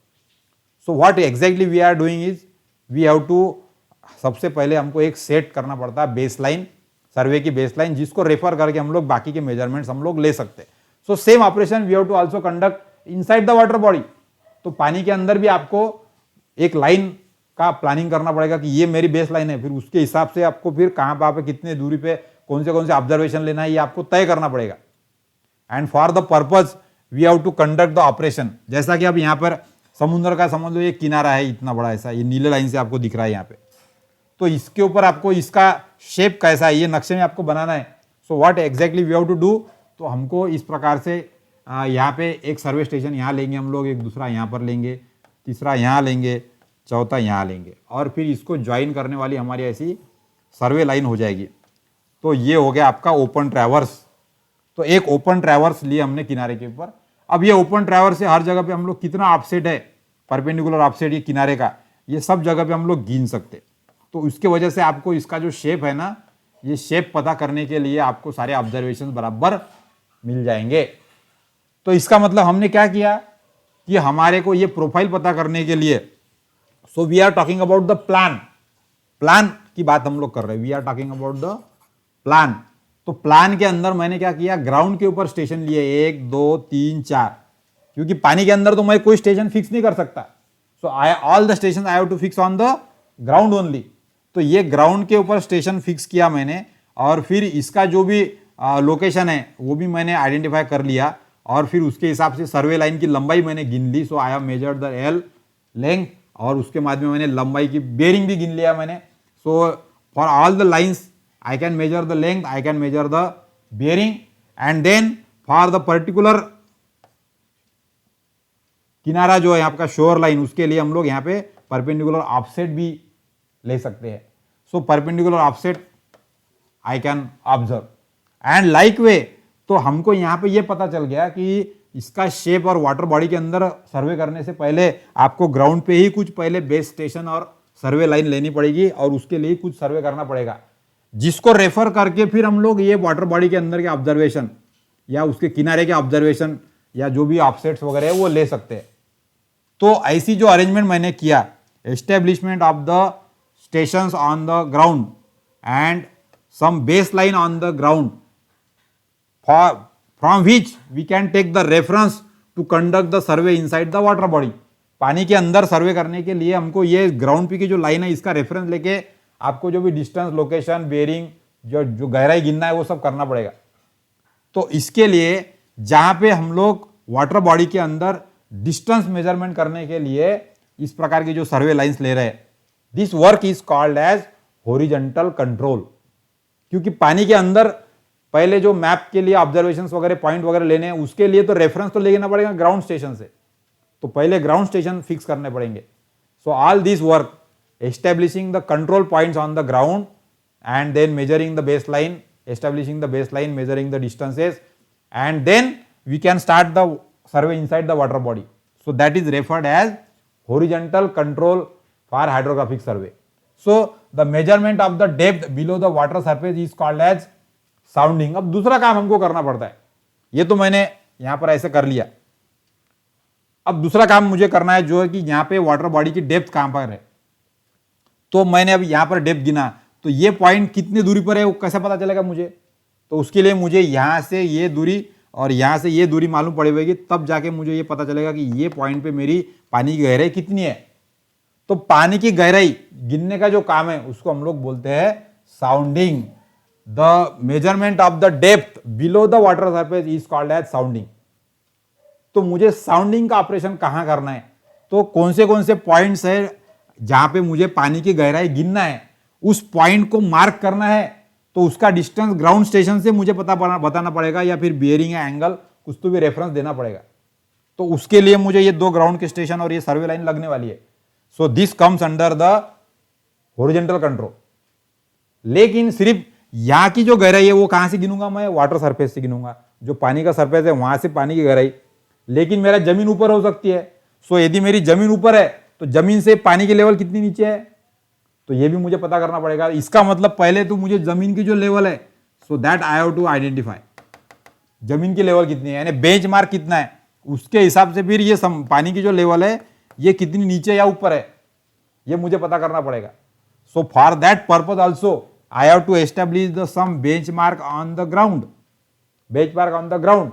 So what exactly we are doing is we have to, सबसे पहले हमको एक सेट करना पड़ता है बेस लाइन, सर्वे की बेस लाइन, जिसको रेफर करके हम लोग बाकी के मेजरमेंट्स हम लोग ले सकते हैं। So same operation we have to also conduct inside the water body. तो पानी के अंदर भी आपको एक लाइन का प्लानिंग करना पड़ेगा कि ये मेरी बेस लाइन है, फिर उसके हिसाब से आपको फिर कहां पे कितने दूरी पे कौन से ऑब्जर्वेशन लेना है ये आपको तय करना पड़ेगा। And for the purpose we have to conduct the operation. जैसा कि अब यहाँ पर समुद्र का समझ लो ये किनारा है इतना बड़ा, ऐसा ये नीले लाइन से आपको दिख रहा है यहाँ पे, तो इसके ऊपर आपको इसका शेप कैसा है ये नक्शे में आपको बनाना है। So what exactly we have to do, तो हमको इस प्रकार से यहाँ पे एक सर्वे स्टेशन यहाँ लेंगे हम लोग, एक दूसरा यहाँ पर लेंगे, तीसरा यहाँ लेंगे, चौथा यहाँ लेंगे, और फिर इसको ज्वाइन करने वाली हमारी ऐसी सर्वे लाइन हो जाएगी। तो ये हो गया आपका ओपन ट्रैवर्स। तो एक ओपन ट्रैवर्स लिए हमने किनारे के ऊपर। अब ये ओपन ट्रैवर्स से हर जगह पे हम लोग कितना ऑफसेट है, परपेंडिकुलर ऑफसेट ये किनारे का, ये सब जगह पे हम लोग गिन सकते। तो उसके वजह से आपको इसका जो शेप है ना, ये शेप पता करने के लिए आपको सारे ऑब्जर्वेशन बराबर मिल जाएंगे। तो इसका मतलब हमने क्या किया कि हमारे को ये प्रोफाइल पता करने के लिए, so we are talking about the plan की बात हम लोग कर रहे हैं, we are talking about the plan. तो प्लान के अंदर मैंने क्या किया, ग्राउंड के ऊपर स्टेशन लिए 1 2 3 4, क्योंकि पानी के अंदर तो मैं कोई स्टेशन फिक्स नहीं कर सकता। So all the station I have to fix on the ground only. तो ये ग्राउंड के ऊपर स्टेशन फिक्स किया मैंने, और फिर इसका जो भी लोकेशन है वो भी मैंने आइडेंटिफाई कर लिया, और फिर उसके हिसाब से सर्वे लाइन की लंबाई मैंने गिन ली। So I have measured the L length, और उसके बाद में मैंने लंबाई की बेरिंग भी गिन लिया मैंने। सो for all the lines I can measure the length, I can measure the bearing, and then for the particular किनारा जो है आपका शोर लाइन, उसके लिए हम लोग यहाँ पे परपेंडिकुलर ऑफसेट भी ले सकते हैं। So perpendicular offset I can observe, and like way. तो हमको यहाँ पे ये पता चल गया कि इसका शेप और वाटर बॉडी के अंदर सर्वे करने से पहले आपको ग्राउंड पे ही कुछ पहले बेस स्टेशन और सर्वे लाइन लेनी पड़ेगी, और उसके लिए कुछ सर्वे करना पड़ेगा, जिसको रेफर करके फिर हम लोग ये वाटर बॉडी के अंदर के ऑब्जर्वेशन या उसके किनारे के ऑब्जर्वेशन या जो भी ऑफसेट्स वगैरह है वो ले सकते हैं। तो ऐसी जो अरेंजमेंट मैंने किया, establishment of the stations on the ground and some base line on the ground from which we can take the reference to conduct the survey inside the water body. पानी के अंदर सर्वे करने के लिए हमको ये ग्राउंड पी की जो लाइन है इसका रेफरेंस लेके आपको जो भी डिस्टेंस, लोकेशन, बेयरिंग, जो गहराई गिनना है वो सब करना पड़ेगा। तो इसके लिए जहां पे हम लोग वाटर बॉडी के अंदर डिस्टेंस मेजरमेंट करने के लिए इस प्रकार की जो सर्वे लाइंस ले रहे हैं, this work is called as horizontal control. क्योंकि पानी के अंदर पहले जो मैप के लिए ऑब्जर्वेशंस वगैरह, पॉइंट वगैरह लेने हैं, उसके लिए तो रेफरेंस तो लेना पड़ेगा ग्राउंड स्टेशन से, तो पहले ग्राउंड स्टेशन फिक्स करने पड़ेंगे। So all this work establishing the control points on the ground and then measuring the baseline, establishing the baseline, measuring the distances, and then we can start the survey inside the water body. So that is referred as horizontal control for hydrographic survey. So the measurement of the depth below the water surface is called as sounding. अब दूसरा काम हमको करना पड़ता है, ये तो मैंने यहां पर ऐसे कर लिया। अब दूसरा काम मुझे करना है जो है कि यहां पे वाटर बॉडी की डेप्थ कहां पर है, तो मैंने अब यहां पर डेप्थ गिना, तो ये पॉइंट कितनी दूरी पर है वो कैसे पता चलेगा मुझे? तो उसके लिए मुझे यहां से ये दूरी और यहां से ये दूरी मालूम पड़ेगी, तब जाके मुझे ये पता चलेगा कि ये पॉइंट पे मेरी पानी की गहराई कितनी है। तो पानी की गहराई गिनने का जो काम है उसको हम लोग बोलते हैं sounding. The measurement of the depth below the water surface is called as sounding. तो मुझे साउंडिंग का ऑपरेशन कहां करना है, तो कौन से पॉइंट्स है जहां पे मुझे पानी की गहराई गिनना है, उस पॉइंट को मार्क करना है, तो उसका डिस्टेंस ग्राउंड स्टेशन से मुझे बताना पड़ेगा, या फिर बियरिंग या एंगल कुछ तो भी रेफरेंस देना पड़ेगा। तो उसके लिए मुझे ये दो ग्राउंड के स्टेशन और ये सर्वे लाइन लगने वाली है। So this comes under the horizontal control. लेकिन सिर्फ यहां की जो गहराई है वो कहां से गिनूंगा मैं? वाटर सरफेस से गिनूंगा, जो पानी का सरफेस है वहां से पानी की गहराई। लेकिन मेरा जमीन ऊपर हो सकती है, सो यदि मेरी जमीन ऊपर है तो जमीन से पानी की लेवल कितनी नीचे है, तो ये भी मुझे पता करना पड़ेगा। इसका मतलब पहले तो मुझे जमीन की जो लेवल है, so that I have to identify जमीन की लेवल कितनी है, यानी बेंचमार्क कितना है, उसके हिसाब से फिर ये पानी की जो लेवल है ये कितनी नीचे या ऊपर है, ये मुझे पता करना पड़ेगा। So for that purpose also I have to establish the some benchmark on the ground. Benchmark on the ground,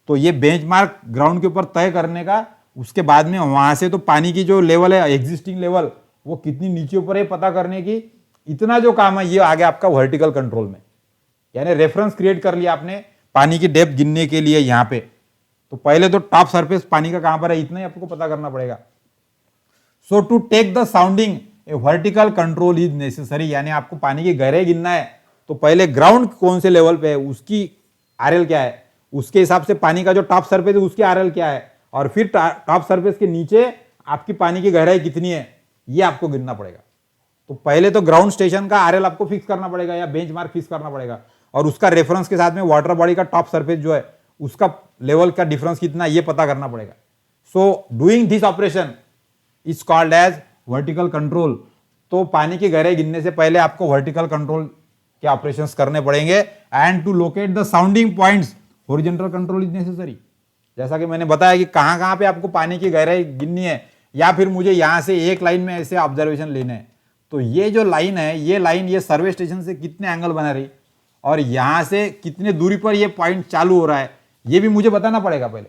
तो ये बेंचमार्क ग्राउंड के ऊपर तय करने का, उसके बाद में वहां से तो पानी की जो लेवल है, एग्जिस्टिंग लेवल, वो कितनी नीचे ऊपर है पता करने की, इतना जो काम है ये आ गया आपका वर्टिकल कंट्रोल में। यानी रेफरेंस क्रिएट कर लिया आपने पानी की डेप्थ गिनने के लिए यहां पे। तो पहले तो टॉप सरफेस पानी का कहां पर है इतना ही आपको पता करना पड़ेगा। So to take the sounding a vertical control is necessary, यानी आपको पानी की गहराई गिनना है तो पहले ग्राउंड कौन से लेवल पे है उसकी आरएल क्या है, उसके हिसाब से पानी का जो टॉप सरफेस है उसकी आरएल क्या है, और फिर टॉप सरफेस के नीचे आपकी पानी की गहराई कितनी है ये आपको गिनना पड़ेगा। तो पहले तो ग्राउंड स्टेशन का आरएल आपको फिक्स करना पड़ेगा या बेंचमार्क फिक्स करना पड़ेगा, और उसका रेफरेंस के साथ में वाटर बॉडी का टॉप सरफेस जो है उसका लेवल का डिफरेंस कितना ये पता करना पड़ेगा। So doing this operation is called as vertical control. तो पानी की गहराई गिनने से पहले आपको वर्टिकल कंट्रोल के ऑपरेशंस करने पड़ेंगे। And to locate the sounding points horizontal control is necessary. जैसा कि मैंने बताया कि कहां कहां पे आपको पानी की गहराई गिननी है, या फिर मुझे यहां से एक लाइन में ऐसे ऑब्जर्वेशन लेने हैं, तो ये जो लाइन है ये लाइन ये सर्वे स्टेशन से कितने एंगल बना रही और यहां से कितने दूरी पर ये पॉइंट चालू हो रहा है ये भी मुझे बताना पड़ेगा पहले।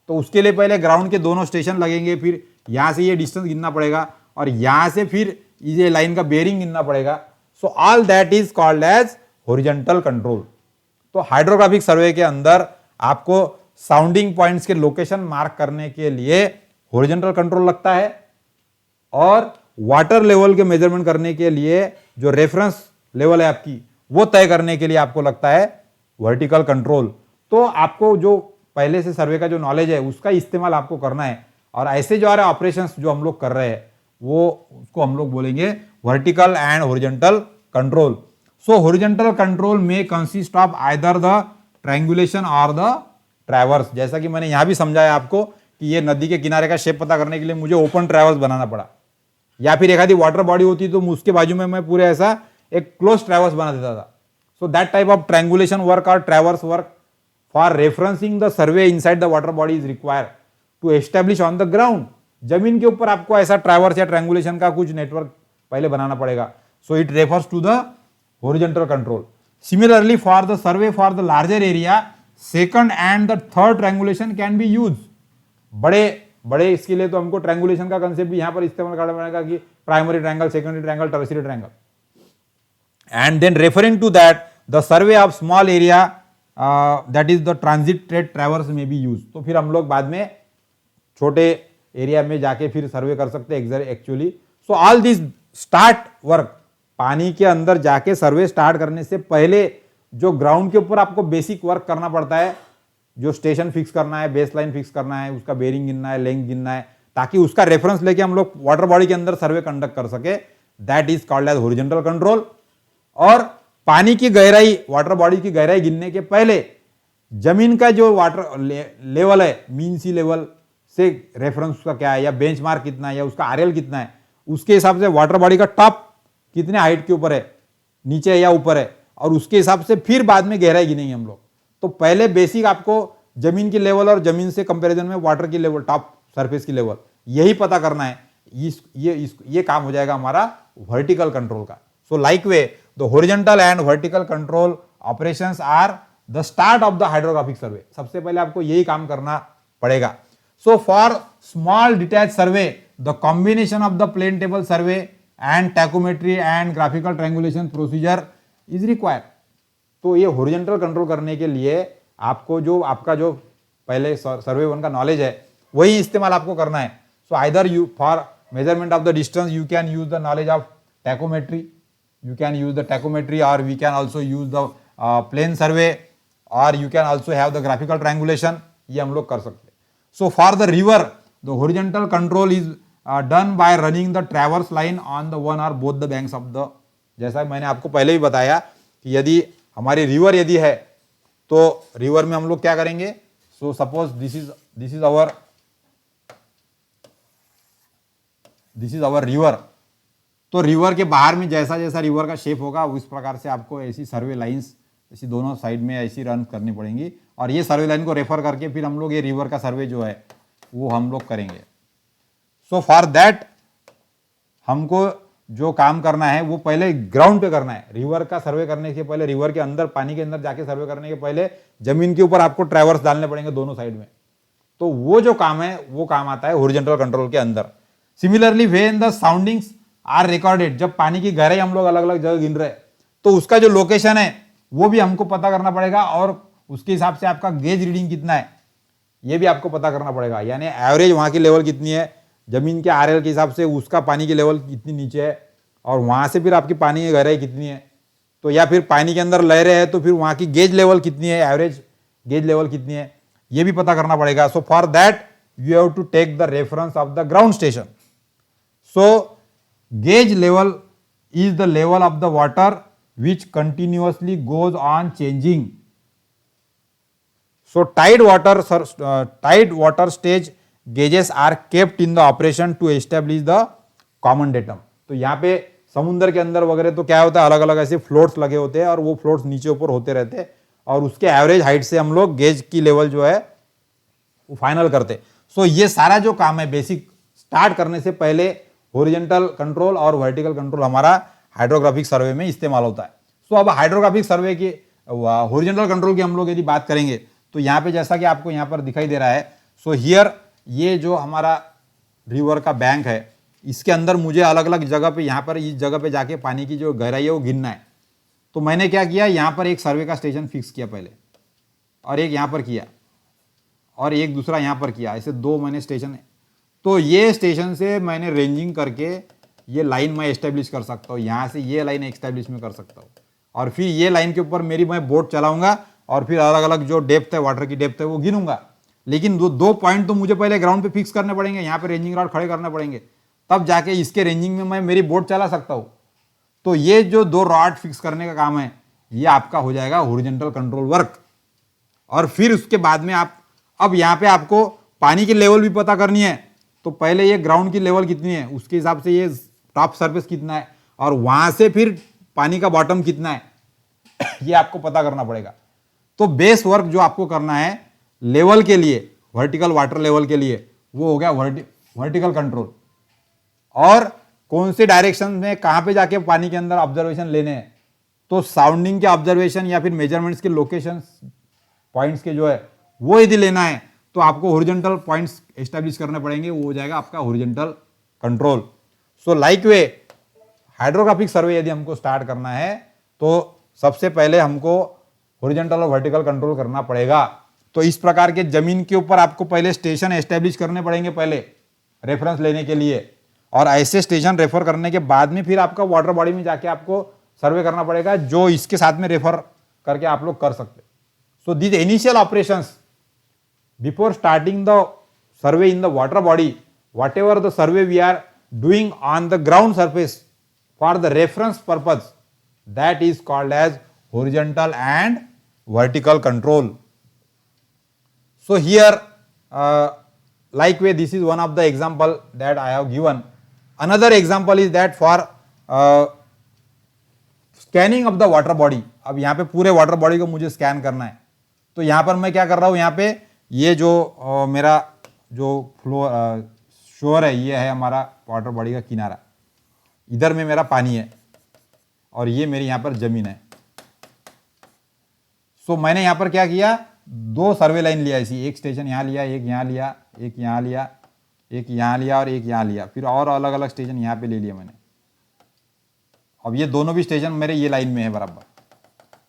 तो उसके लिए पहले ग्राउंड के दोनों स्टेशन लगेंगे, फिर यहां से ये डिस्टेंस गिनना पड़ेगा और यहां से फिर ये लाइन का बेयरिंग गिनना पड़ेगा। So all that is called as horizontal control. तो हाइड्रोग्राफिक सर्वे के अंदर आपको साउंडिंग पॉइंट्स के लोकेशन मार्क करने के लिए हॉरिजॉन्टल कंट्रोल लगता है, और वाटर लेवल के मेजरमेंट करने के लिए जो रेफरेंस लेवल है आपकी वो तय करने के लिए आपको लगता है वर्टिकल कंट्रोल। तो आपको जो पहले से सर्वे का जो नॉलेज है उसका इस्तेमाल आपको करना है, और ऐसे जो आ ऑपरेशंस जो हम लोग कर रहे हैं वो उसको हम लोग बोलेंगे vertical and horizontal control. So horizontal control में consist of either the triangulation और द ट्रैवर्स। जैसा कि मैंने यहां भी समझाया आपको कि ये नदी के किनारे का शेप पता करने के लिए मुझे ओपन ट्रैवर्स बनाना पड़ा, या फिर एक आधी वाटर बॉडी होती तो उसके बाजू में मैं पूरे ऐसा एक क्लोज ट्रैवर्स बना देता था। So that type of triangulation work और traverse work for referencing the survey inside the water body is required to establish on the ground. जमीन के ऊपर आपको ऐसा ट्रैवर्स या ट्रायंगुलेशन का कुछ नेटवर्क पहले बनाना पड़ेगा। So it refers to the horizontal control. Similarly for the survey for the larger area, second and the third triangulation can be used. बड़े बड़े इसके लिए तो हमको ट्रायंगुलेशन का कंसेप्ट भी यहाँ पर इस्तेमाल करना पड़ेगा कि primary triangle, secondary triangle, tertiary triangle. And then referring to that, the survey of small area that is the transit trade traverse may be used. तो फिर हम लोग बाद में छोटे एरिया में जाके फिर सर्वे कर सकते हैं actually. So all this start work, पानी के अंदर जाके सर्वे स्टार्ट करने से पहले जो ग्राउंड के ऊपर आपको बेसिक वर्क करना पड़ता है, जो स्टेशन फिक्स करना है, बेस लाइन फिक्स करना है, उसका बेरिंग गिनना है, लेंथ गिनना है, ताकि उसका रेफरेंस लेके हम लोग वाटर बॉडी के अंदर सर्वे कंडक्ट कर सके. That is called as horizontal control. और पानी की गहराई, वाटर बॉडी की गहराई गिनने के पहले जमीन का जो वाटर लेवल है, मीन सी लेवल से रेफरेंस उसका क्या है, या बेंचमार्क कितना है, या उसका आरएल कितना है, उसके हिसाब से वाटर बॉडी का टॉप कितने हाइट के ऊपर है, नीचे है या ऊपर है, और उसके हिसाब से फिर बाद में गहराई गिनेंगे हम लोग. तो पहले बेसिक आपको जमीन की लेवल और जमीन से कंपैरिजन में वाटर की लेवल, टॉप सरफेस की लेवल, यही पता करना है. ये काम हो जाएगा हमारा वर्टिकल कंट्रोल का. So like way the horizontal and vertical control operations are the start of the hydrographic survey. सबसे पहले आपको यही काम करना पड़ेगा. So for small detach survey the combination of the plane table survey and tacheometry and graphical triangulation procedure is required. तो ये horizontal control करने के लिए आपको जो आपका जो पहले सर्वे वन का नॉलेज है वही इस्तेमाल आपको करना है. So either you for measurement of the distance you can use the knowledge of tacheometry, you can use the tachometry, or we can also use the plane survey, or you can also have the graphical triangulation. ये हम लोग कर सकते हैं. So for the river the horizontal control is done by running the traverse line on the one or both the banks of the, जैसा मैंने आपको पहले भी बताया कि यदि हमारी रिवर यदि है तो रिवर में हम लोग क्या करेंगे. So suppose this is our river. तो रिवर के बाहर में जैसा जैसा रिवर का शेप होगा उस प्रकार से आपको ऐसी सर्वे लाइंस ऐसी दोनों साइड में ऐसी रन करनी पड़ेंगी, और ये सर्वे लाइन को रेफर करके फिर हम लोग ये रिवर का सर्वे जो है वो हम लोग करेंगे. सो फॉर दैट हमको जो काम करना है वो पहले ग्राउंड पे करना है. रिवर का सर्वे करने से पहले, रिवर के अंदर, पानी के अंदर जाके सर्वे करने के पहले जमीन के ऊपर आपको ट्रैवर्स डालने पड़ेंगे दोनों साइड में. तो वो जो काम है वो काम आता है हॉरिजॉन्टल कंट्रोल के अंदर. Similarly when the soundings are recorded, जब पानी की गहराई हम लोग अलग अलग जगह गिन रहे तो उसका जो लोकेशन है वो भी हमको पता करना पड़ेगा, और उसके हिसाब से आपका गेज रीडिंग कितना है ये भी आपको पता करना पड़ेगा. यानी एवरेज वहाँ की लेवल कितनी है, जमीन के आरएल के हिसाब से उसका पानी की लेवल कितनी नीचे है, और वहाँ से फिर आपकी पानी की गहराई कितनी है. तो या फिर पानी के अंदर लहरें हैं तो फिर वहाँ की गेज लेवल कितनी है, एवरेज गेज लेवल कितनी है, ये भी पता करना पड़ेगा. So for that you have to take the reference of the ground station. So gauge level is the level of the water which continuously goes on changing. So tide water stage gauges are kept in the operation to establish the common datum. तो यहाँ पे समुद्र के अंदर वगैरह तो क्या होता है, अलग अलग ऐसे फ्लोट्स लगे होते हैं और वो फ्लोट्स नीचे ऊपर होते रहते हैं, और उसके एवरेज हाइट से हम लोग गेज की लेवल जो है वो फाइनल करते. सो ये सारा जो काम है बेसिक स्टार्ट करने से पहले हॉरिजॉन्टल कंट्रोल और वर्टिकल कंट्रोल हमारा हाइड्रोग्राफिक सर्वे में इस्तेमाल होता है. सो अब हाइड्रोग्राफिक सर्वे की, हॉरिजॉन्टल कंट्रोल की हम लोग यदि बात करेंगे तो यहाँ पे जैसा कि आपको यहाँ पर दिखाई दे रहा है. सो हियर ये जो हमारा रिवर का बैंक है इसके अंदर मुझे अलग अलग जगह पे, यहाँ पर इस जगह पे जाके पानी की जो गहराई है वो गिनना है. तो मैंने क्या किया, यहाँ पर एक सर्वे का स्टेशन फिक्स किया पहले, और एक यहाँ पर किया, और एक दूसरा यहाँ पर किया. ऐसे दो मैंने स्टेशन. तो ये स्टेशन से मैंने रेंजिंग करके ये लाइन मैं एस्टेब्लिश कर सकता हूँ, यहाँ से ये लाइन एस्टेब्लिश में कर सकता हूँ, और फिर ये लाइन के ऊपर मेरी मैं बोट चलाऊंगा, और फिर अलग अलग जो डेप्थ है, वाटर की डेप्थ है वो गिनूंगा. लेकिन दो पॉइंट तो मुझे पहले ग्राउंड पे फिक्स करने पड़ेंगे, यहाँ पे रेंजिंग रॉड खड़े करने पड़ेंगे, तब जाके इसके रेंजिंग में मैं मेरी बोट चला सकता हूँ. तो ये जो दो रॉड फिक्स करने का काम है ये आपका हो जाएगा हॉरिजॉन्टल कंट्रोल वर्क. और फिर उसके बाद में आप, अब यहाँ पे आपको पानी की लेवल भी पता करनी है. तो पहले ये ग्राउंड की लेवल कितनी है उसके हिसाब से ये टॉप सरफेस कितना है, और वहां से फिर पानी का बॉटम कितना है ये आपको पता करना पड़ेगा. तो बेस वर्क जो आपको करना है लेवल के लिए, वर्टिकल वाटर लेवल के लिए, वो हो गया वर्टिकल कंट्रोल. और कौन से डायरेक्शन में कहां पे जाके पानी के अंदर ऑब्जर्वेशन लेने हैं, तो साउंडिंग के ऑब्जर्वेशन या फिर मेजरमेंट्स के लोकेशन पॉइंट्स के जो है वो यदि लेना है तो आपको हॉरिजॉन्टल पॉइंट्स एस्टैब्लिश करने पड़ेंगे, वो हो जाएगा आपका हॉरिजॉन्टल कंट्रोल। सो लाइक वे हाइड्रोग्राफिक सर्वे यदि हमको स्टार्ट करना है तो सबसे पहले हमको हॉरिजॉन्टल और वर्टिकल कंट्रोल करना पड़ेगा। तो इस प्रकार के जमीन के ऊपर आपको पहले स्टेशन एस्टेब्लिश करने पड़ेंगे पहले रेफरेंस लेने के लिए, और ऐसे स्टेशन रेफर करने के बाद में फिर आपका वाटर बॉडी में जाके आपको सर्वे करना पड़ेगा, जो इसके साथ में रेफर करके आप लोग कर सकते। So this initial operations before starting the survey in the water body, whatever the survey we are doing on the ground surface for the reference purpose, that is called as horizontal and vertical control. So here like way this is one of the example that I have given. Another example is that for scanning of the water body. अब यहाँ पे पूरे water body को मुझे scan करना है, तो यहाँ पर मैं क्या कर रहा हूँ, यहाँ पे ये जो मेरा जो फ्लोर शोर है, ये है हमारा वाटर बॉडी का किनारा, इधर में मेरा पानी है और ये मेरी यहाँ पर जमीन है। तो मैंने यहां पर क्या किया, दो सर्वे लाइन लिया ऐसी, एक स्टेशन यहां लिया, एक यहां लिया, एक यहां लिया, एक यहां लिया और एक यहां लिया, फिर और अलग अलग स्टेशन यहां पे ले लिया मैंने। अब ये दोनों भी स्टेशन मेरे ये लाइन में है बराबर,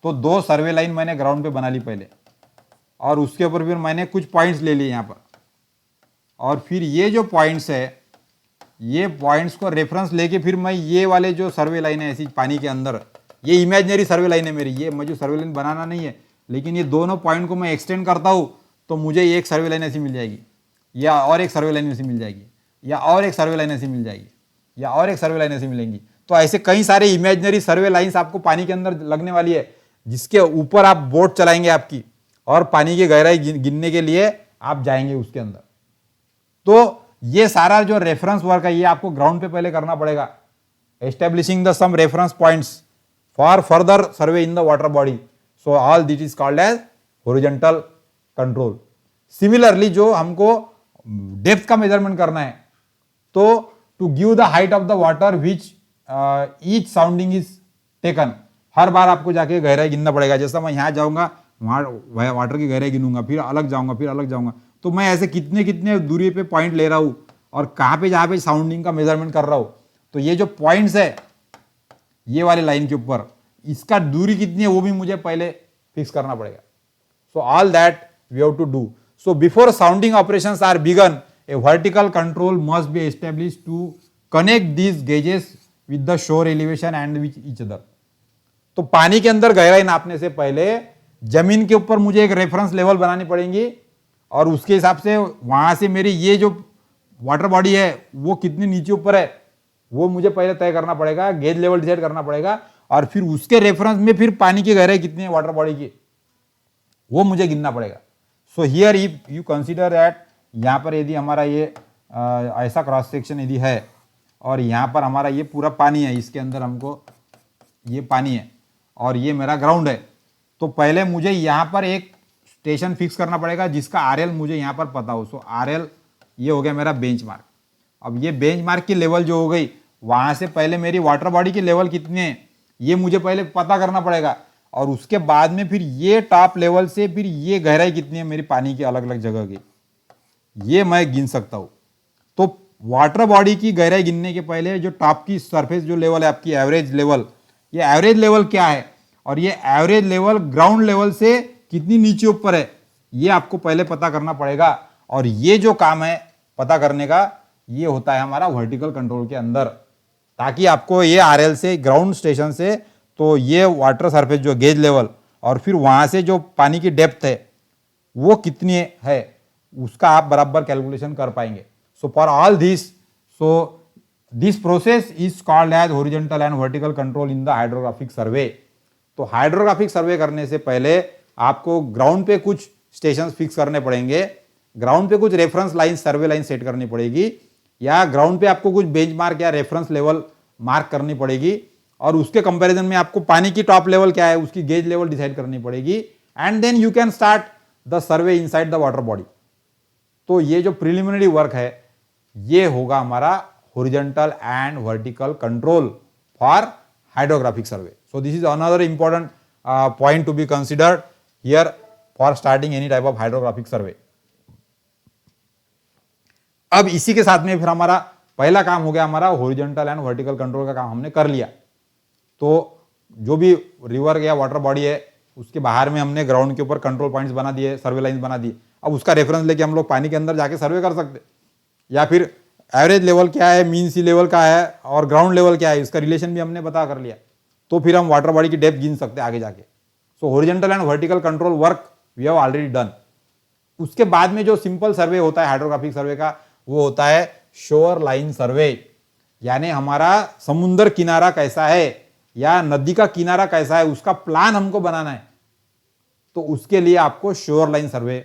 तो दो सर्वे लाइन मैंने ग्राउंड पे बना ली पहले, और उसके ऊपर फिर मैंने कुछ पॉइंट्स ले लिए यहां पर, और फिर ये जो पॉइंट्स है, ये पॉइंट्स को रेफरेंस लेके फिर मैं ये वाले जो सर्वे लाइन है ऐसी पानी के अंदर, ये इमेजिनरी सर्वे लाइन है मेरी, ये मुझे सर्वे लाइन बनाना नहीं है, लेकिन ये दोनों पॉइंट को मैं एक्सटेंड करता हूं तो मुझे एक सर्वे लाइन ऐसी मिल जाएगी, या और एक सर्वे लाइन ऐसी मिल जाएगी, या और एक सर्वे लाइन ऐसी मिल जाएगी, या और एक सर्वे लाइन ऐसी मिलेंगी। तो ऐसे कई सारे इमेजिनरी सर्वे लाइन्स आपको पानी के अंदर लगने वाली है, जिसके ऊपर आप बोट चलाएंगे आपकी, और पानी की गहराई गिनने के लिए आप जाएंगे उसके अंदर। तो ये सारा जो रेफरेंस वर्क है ये आपको ग्राउंड पे पहले करना पड़ेगा, establishing the some reference points for further survey in the water body. So all this is called as horizontal control. Similarly जो हमको डेप्थ का मेजरमेंट करना है, तो to give the height of the water which each sounding is taken, हर बार आपको जाके गहराई गिनना पड़ेगा। जैसा मैं यहाँ जाऊंगा वहाँ वाटर की गहराई गिनूंगा, फिर अलग जाऊंगा, फिर अलग जाऊंगा, तो मैं ऐसे कितने कितने दूरी पे पॉइंट ले रहा हूँ और कहाँ पे जहाँ पे साउंडिंग का मेजरमेंट कर रहा हूँ। तो ये जो पॉइंट्स है ये वाले लाइन के ऊपर, इसका दूरी कितनी है वो भी मुझे पहले फिक्स करना पड़ेगा। So all that we have to do. So before sounding operations are begun, a vertical control must be establish to connect these gauges with the shore elevation and which each other. तो पानी के अंदर गहराई नापने से पहले जमीन के ऊपर मुझे एक रेफरेंस लेवल बनानी पड़ेगी, और उसके हिसाब से वहां से मेरी ये जो वाटर बॉडी है वो कितनी नीचे ऊपर है वो मुझे पहले तय करना पड़ेगा, गेज लेवल डिसाइड करना पड़ेगा, और फिर उसके रेफरेंस में फिर पानी की गहराई कितनी है वाटर बॉडी की वो मुझे गिनना पड़ेगा। So here if you consider that, यहाँ पर यदि हमारा ये ऐसा क्रॉस सेक्शन यदि है और यहाँ पर हमारा ये पूरा पानी है, इसके अंदर हमको ये पानी है और ये मेरा ग्राउंड है, तो पहले मुझे यहाँ पर एक स्टेशन फिक्स करना पड़ेगा जिसका आरएल मुझे यहाँ पर पता हो। सो आरएल ये हो गया मेरा बेंचमार्क। अब ये बेंचमार्क की लेवल जो हो गई, वहाँ से पहले मेरी वाटर बॉडी की लेवल कितनी है ये मुझे पहले पता करना पड़ेगा, और उसके बाद में फिर ये टॉप लेवल से फिर ये गहराई कितनी है मेरी पानी की अलग अलग जगह की, ये मैं गिन सकता हूँ। तो वाटर बॉडी की गहराई गिनने के पहले जो टॉप की सरफेस जो लेवल है आपकी एवरेज लेवल, ये एवरेज लेवल क्या है और ये एवरेज लेवल ग्राउंड लेवल से कितनी नीचे ऊपर है ये आपको पहले पता करना पड़ेगा। और ये जो काम है पता करने का ये होता है हमारा वर्टिकल कंट्रोल के अंदर, ताकि आपको ये आरएल से ग्राउंड स्टेशन से तो ये वाटर सरफेस जो गेज लेवल और फिर वहां से जो पानी की डेप्थ है वो कितनी है उसका आप बराबर कैलकुलेशन कर पाएंगे। So for all this, so this process is called as horizontal and vertical control in the hydrographic survey. तो हाइड्रोग्राफिक सर्वे करने से पहले आपको ग्राउंड पे कुछ स्टेशन फिक्स करने पड़ेंगे, ग्राउंड पे कुछ रेफरेंस लाइन सर्वे लाइन सेट करनी पड़ेगी, या ग्राउंड पे आपको कुछ बेंचमार्क या रेफरेंस लेवल मार्क करनी पड़ेगी, और उसके कंपैरिजन में आपको पानी की टॉप लेवल क्या है उसकी गेज लेवल डिसाइड करनी पड़ेगी, and then you can start the survey inside the water body. तो ये जो प्रिलिमिनरी वर्क है ये होगा हमारा horizontal and vertical control for hydrographic survey. So this is another important point to be considered here for starting any type of hydrographic survey. अब इसी के साथ में फिर हमारा पहला काम हो गया, हमारा हॉरिजॉन्टल एंड वर्टिकल कंट्रोल का काम हमने कर लिया। तो जो भी रिवर या वाटर बॉडी है उसके बाहर में हमने ग्राउंड के ऊपर कंट्रोल पॉइंट्स बना दिए, सर्वे लाइन्स बना दिए। अब उसका रेफरेंस लेके हम लोग पानी के अंदर जाके सर्वे कर सकते, या फिर एवरेज लेवल क्या है, मीन सी लेवल का है और ग्राउंड लेवल क्या है, इसका रिलेशन भी हमने पता कर लिया। तो फिर हम वाटर बॉडी की डेप्थ गिन सकते हैं आगे जाके। So horizontal and vertical control work we have already done. उसके बाद में जो सिंपल सर्वे होता है हाइड्रोग्राफिक सर्वे का, वो होता है शोर लाइन सर्वे, यानी हमारा समुद्र किनारा कैसा है या नदी का किनारा कैसा है उसका प्लान हमको बनाना है। तो उसके लिए आपको शोर लाइन सर्वे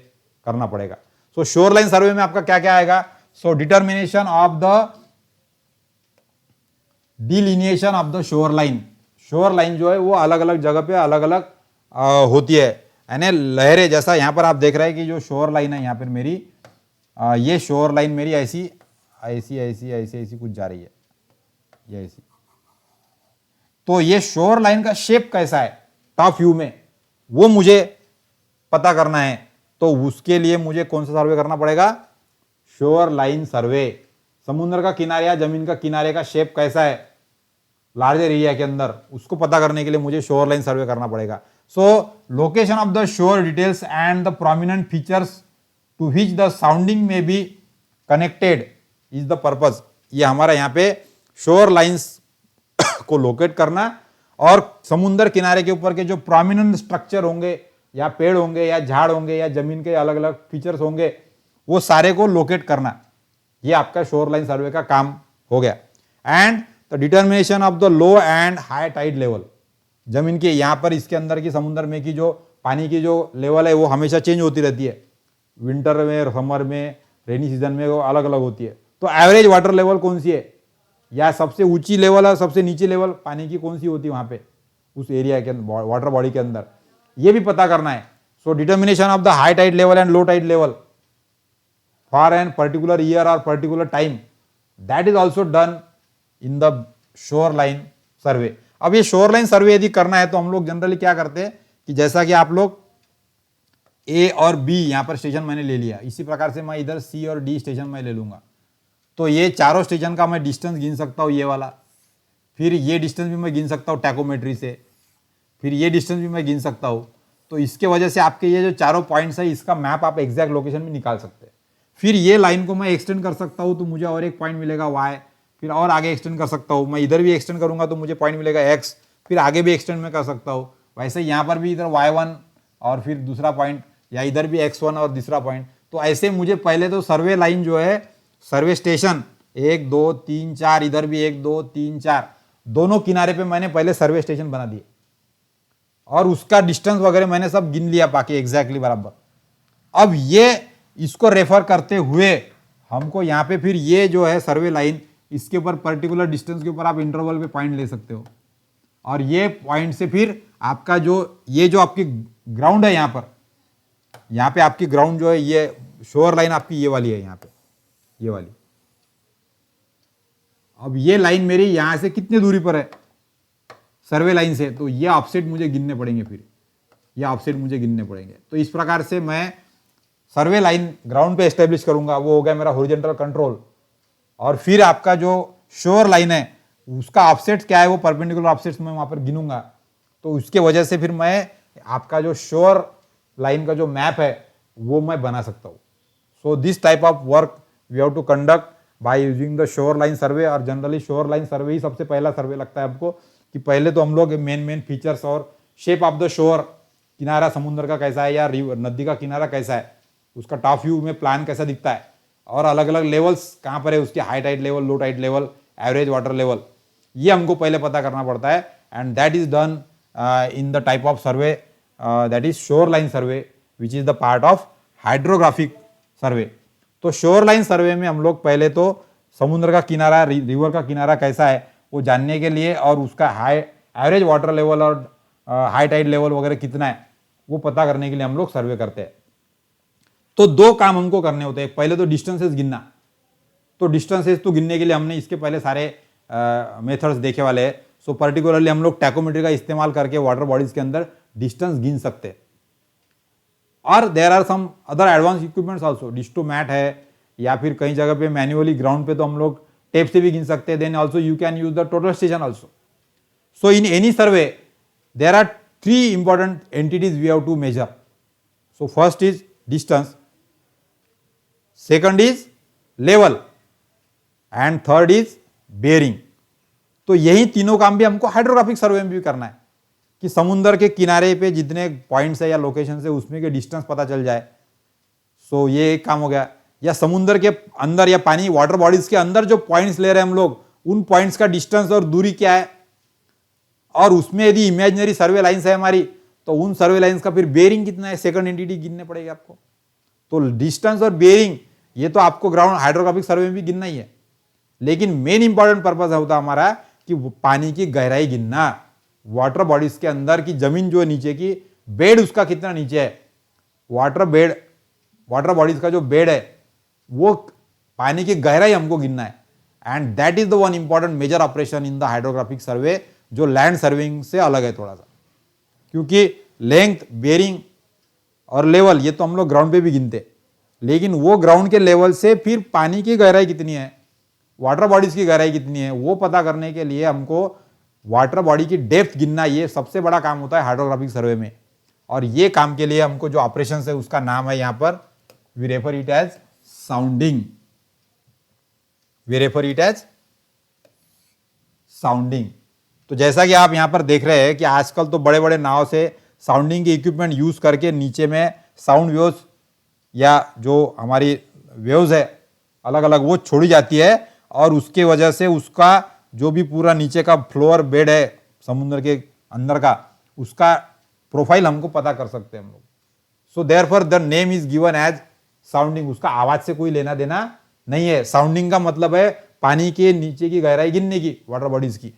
करना पड़ेगा। सो शोर लाइन सर्वे में आपका क्या क्या आएगा? So determination of the delineation of the shore line. Shore line जो है वो अलग अलग जगह पे अलग अलग होती है, यानी लहरें, जैसा यहां पर आप देख रहे हैं कि जो शोर लाइन है यहां पर मेरी ये शोर लाइन मेरी ऐसी ऐसी ऐसी ऐसी ऐसी कुछ जा रही है, ये ऐसी। तो ये शोर लाइन का शेप कैसा है टॉप व्यू में, वो मुझे पता करना है। तो उसके लिए मुझे कौन सा सर्वे करना पड़ेगा? शोर लाइन सर्वे। समुद्र का किनारे या जमीन का किनारे का शेप कैसा है लार्जर एरिया के अंदर, उसको पता करने के लिए मुझे शोर लाइन सर्वे करना पड़ेगा। So location of the shore details and the prominent features to which the sounding may be connected is the purpose. ये हमारा यहाँ पे शोर लाइन्स को लोकेट करना और समुद्र किनारे के ऊपर के जो प्रोमिनेंट स्ट्रक्चर होंगे या पेड़ होंगे या झाड़ होंगे या जमीन के अलग अलग फीचर्स होंगे, वो सारे को लोकेट करना, ये आपका शोर लाइन सर्वे का काम हो गया। And the determination of the low and high tide level. जमीन के यहाँ पर इसके अंदर की समुद्र में की जो पानी की जो लेवल है वो हमेशा चेंज होती रहती है, विंटर में, समर में, रेनी सीजन में वो अलग अलग होती है। तो एवरेज वाटर लेवल कौन सी है या सबसे ऊंची लेवल और सबसे नीची लेवल पानी की कौन सी होती है वहां पे उस एरिया के अंदर, वाटर बॉडी के अंदर, ये भी पता करना है। So determination of the high tide level and low tide level for an particular year और particular time, that is also done in the shore line survey. अब ये शोर लाइन सर्वे यदि करना है तो हम लोग जनरली क्या करते हैं कि जैसा कि आप लोग ए और बी यहां पर स्टेशन मैंने ले लिया, इसी प्रकार से मैं इधर सी और डी स्टेशन मैं ले लूंगा। तो ये चारों स्टेशन का मैं डिस्टेंस गिन सकता हूँ, ये वाला, फिर ये डिस्टेंस भी मैं गिन सकता हूँ टैकोमेट्री से, फिर ये डिस्टेंस भी मैं गिन सकता हूँ। तो इसके वजह से आपके ये जो चारों पॉइंट्स है इसका मैप आप एग्जैक्ट लोकेशन भी निकाल सकते हैं। फिर ये लाइन को मैं एक्सटेंड कर सकता हूँ तो मुझे और एक पॉइंट मिलेगा वाई, फिर और आगे एक्सटेंड कर सकता हूँ, मैं इधर भी एक्सटेंड करूंगा तो मुझे पॉइंट मिलेगा एक्स, फिर आगे भी एक्सटेंड में कर सकता हूँ। वैसे यहाँ पर भी इधर y1 और फिर दूसरा पॉइंट, या इधर भी x1 और दूसरा पॉइंट। तो ऐसे मुझे पहले तो सर्वे लाइन जो है, सर्वे स्टेशन 1 2 3 4, इधर भी 1 2 3 4, दोनों किनारे पे मैंने पहले सर्वे स्टेशन बना दिए और उसका डिस्टेंस वगैरह मैंने सब गिन लिया बाकी एग्जैक्टली बराबर। अब ये इसको रेफर करते हुए हमको यहाँ पे फिर ये जो है सर्वे लाइन, इसके ऊपर पर्टिकुलर डिस्टेंस के ऊपर आप इंटरवल पे पॉइंट ले सकते हो और ये पॉइंट से फिर आपका जो ये जो आपकी ग्राउंड है यहाँ पे आपकी ग्राउंड जो है, ये शोर लाइन आपकी ये वाली है यहाँ पे, ये वाली। अब ये लाइन मेरी यहां से कितनी दूरी पर है सर्वे लाइन से, तो ये ऑफसेट मुझे गिनने पड़ेंगे, फिर ये ऑफसेट मुझे गिनने पड़ेंगे। तो इस प्रकार से मैं सर्वे लाइन ग्राउंड पे एस्टेब्लिश करूंगा, वो हो गया मेरा हॉरिजॉन्टल कंट्रोल। और फिर आपका जो शोर लाइन है उसका ऑफसेट क्या है, वो परपेंडिकुलर ऑफसेट्स मैं वहां पर गिनूंगा। तो उसके वजह से फिर मैं आपका जो शोर लाइन का जो मैप है वो मैं बना सकता हूँ। So this type of work we have to conduct by using the shore line survey. और जनरली शोर लाइन सर्वे ही सबसे पहला सर्वे लगता है आपको, कि पहले तो हम लोग मेन फीचर्स और शेप ऑफ द शोर, किनारा समुद्र का कैसा है या नदी का किनारा कैसा है, उसका टॉप व्यू में प्लान कैसा दिखता है, और अलग अलग लेवल्स कहाँ पर है उसके, high tide level, low tide level, average water level, ये हमको पहले पता करना पड़ता है। And that is done in the type of survey that is shore line survey which is the part of hydrographic survey. तो शोर लाइन सर्वे में हम लोग पहले तो समुद्र का किनारा, रिवर का किनारा कैसा है वो जानने के लिए, और उसका हाई एवरेज वाटर लेवल और हाई टाइड लेवल वगैरह कितना है वो पता करने के लिए हम लोग सर्वे करते हैं। तो दो काम हमको करने होते हैं, पहले तो डिस्टेंसेस गिनना। तो डिस्टेंसेस तो गिनने के लिए हमने इसके पहले सारे मेथड्स देखे वाले हैं। सो पर्टिकुलरली हम लोग टैकोमेट्री का इस्तेमाल करके वाटर बॉडीज के अंदर डिस्टेंस गिन सकते हैं। और there are some other advance equipments also, distomat है या फिर कई जगह पे मैन्युअली ग्राउंड पे तो हम लोग टेप से भी गिन सकते हैं. Then also you can use the total station also. So in any survey there are 3 important entities we have to measure. So first is distance, second is level and third is bearing. तो यही तीनों काम भी हमको hydrographic सर्वे में भी करना है कि समुद्र के किनारे पे जितने पॉइंट्स है या लोकेशन है उसमें के डिस्टेंस पता चल जाए. सो ये एक काम हो गया. या समुद्र के अंदर या पानी वाटर बॉडीज के अंदर जो पॉइंट्स ले रहे हैं हम लोग, उन पॉइंट्स का डिस्टेंस और दूरी क्या है, और उसमें यदि इमेजिनरी सर्वे लाइंस है हमारी तो उन सर्वे लाइंस का फिर बेयरिंग कितना है, सेकंड एंटिटी गिनने पड़ेगा आपको. तो डिस्टेंस और बेयरिंग ये तो आपको ग्राउंड हाइड्रोग्राफिक सर्वे में भी गिनना ही है. लेकिन मेन इंपॉर्टेंट पर्पस होता हमारा कि पानी की गहराई गिनना, वाटर बॉडीज के अंदर की जमीन जो है नीचे की बेड उसका कितना नीचे है, वाटर बॉडीज का जो बेड है वो पानी की गहराई हमको गिनना है. And that is the one important major operation in the hydrographic survey जो लैंड सर्विंग से अलग है थोड़ा सा. क्योंकि लेंथ, बेयरिंग और लेवल ये तो हम लोग ग्राउंड पे भी गिनते, लेकिन वो ग्राउंड के लेवल से फिर पानी की गहराई कितनी है, वाटर बॉडीज की गहराई कितनी है, वो पता करने के लिए हमको वाटर बॉडी की डेप्थ गिनना, ये सबसे बड़ा काम होता है हाइड्रोग्राफिक सर्वे में. और ये काम के लिए हमको जो ऑपरेशन है उसका नाम है यहां पर, we refer it as sounding. We refer it as sounding. तो जैसा कि आप यहां पर देख रहे हैं कि आजकल तो बड़े बड़े नाव से साउंडिंग के इक्विपमेंट यूज करके नीचे में साउंड वेव्स या जो हमारी वेव्स है अलग अलग वो छोड़ी जाती है, और उसके वजह से उसका जो भी पूरा नीचे का फ्लोर बेड है समुद्र के अंदर का, उसका प्रोफाइल हमको पता कर सकते हैं हम लोग. So therefore the name is given as sounding. उसका आवाज से कोई लेना देना नहीं है. साउंडिंग का मतलब है पानी के नीचे की गहराई गिनने की, वाटर बॉडीज की.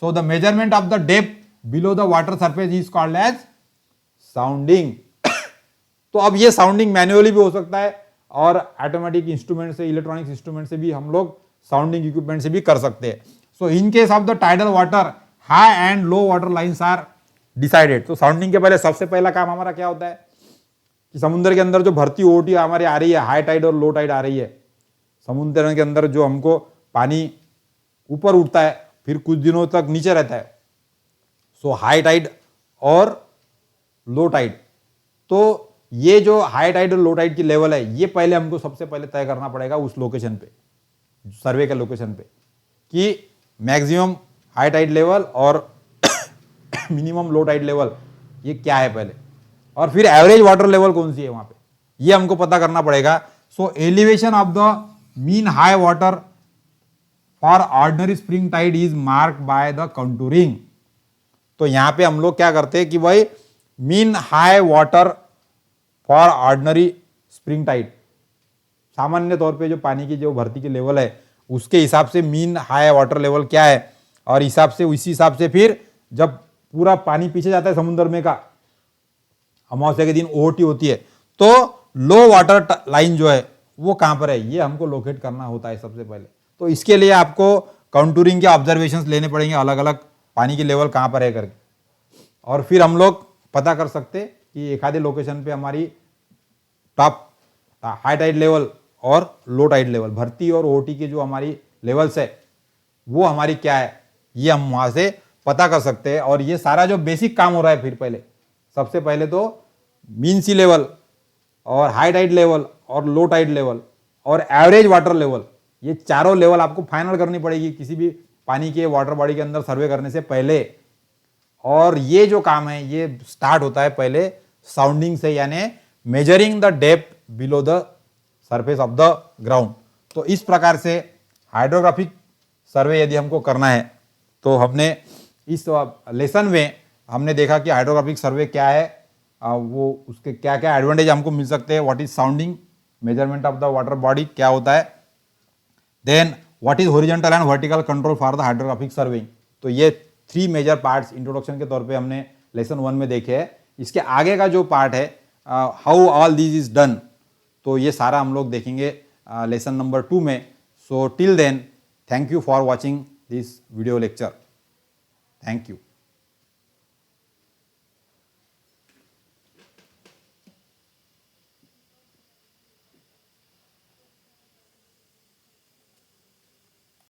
So the measurement of the depth below the water surface is called as sounding. तो अब ये साउंडिंग मैन्युअली भी हो सकता है और ऑटोमेटिक इंस्ट्रूमेंट से, इलेक्ट्रॉनिक्स इंस्ट्रूमेंट से भी हम लोग साउंडिंग इक्विपमेंट से भी कर सकते हैं. So in case of the tidal water, high and low water lines are decided. तो साउंडिंग के पहले सबसे पहला काम हमारा क्या होता है कि समुद्र के अंदर जो भरती ओटी हमारी आ रही है, हाई टाइड और लो टाइड आ रही है, समुद्र के अंदर जो हमको पानी ऊपर उठता है फिर कुछ दिनों तक नीचे रहता है. सो हाई टाइड और लो टाइड. तो ये जो हाई टाइड और लो टाइड की लेवल है ये पहले हमको सबसे पहले तय करना पड़ेगा उस लोकेशन पे, सर्वे के लोकेशन पे, कि मैक्सिमम हाई टाइड लेवल और मिनिमम लो टाइड लेवल ये क्या है पहले, और फिर एवरेज वाटर लेवल कौन सी है वहां पे, ये हमको पता करना पड़ेगा. So elevation of the mean high water for ordinary spring tide is mark by the contouring. तो यहां पे हम लोग क्या करते हैं कि भाई mean high water for ordinary spring tide, सामान्य तौर पे जो पानी की जो भर्ती की लेवल है उसके हिसाब से मीन हाई वाटर लेवल क्या है, और हिसाब से उसी हिसाब से फिर जब पूरा पानी पीछे जाता है समुद्र में का, अमावस्या के दिन ओटी होती है, तो लो वाटर लाइन जो है वो कहां पर है ये हमको लोकेट करना होता है सबसे पहले. तो इसके लिए आपको काउंटूरिंग के ऑब्जर्वेशंस लेने पड़ेंगे, अलग अलग पानी की लेवल कहां पर है करके, और फिर हम लोग पता कर सकते कि एक आधे लोकेशन पे हमारी टॉप हाई टाइड लेवल और लो टाइड लेवल, भर्ती और ओटी के जो हमारी लेवल्स है वो हमारी क्या है, ये हम वहां से पता कर सकते हैं. और ये सारा जो बेसिक काम हो रहा है फिर पहले सबसे पहले तो मीन सी लेवल और हाई टाइड लेवल और लो टाइड लेवल और एवरेज वाटर लेवल, ये चारों लेवल आपको फाइनल करनी पड़ेगी किसी भी पानी के वाटर बॉडी के अंदर सर्वे करने से पहले. और ये जो काम है ये स्टार्ट होता है पहले साउंडिंग से, यानी measuring the depth below the surface of the ground. तो इस प्रकार से हाइड्रोग्राफिक सर्वे यदि हमको करना है तो हमने इस लेसन में हमने देखा कि हाइड्रोग्राफिक सर्वे क्या है, वो उसके क्या क्या एडवांटेज हमको मिल सकते हैं, what is sounding, measurement of the water body क्या होता है, then what is horizontal and vertical control for the hydrographic surveying. तो ये 3 मेजर पार्ट्स इंट्रोडक्शन के तौर पे हमने लेसन 1 में देखे हैं. इसके आगे का जो पार्ट है how all this is done, तो ये सारा हम लोग देखेंगे लेसन नंबर 2 में. So till then thank you for watching this video lecture. Thank you.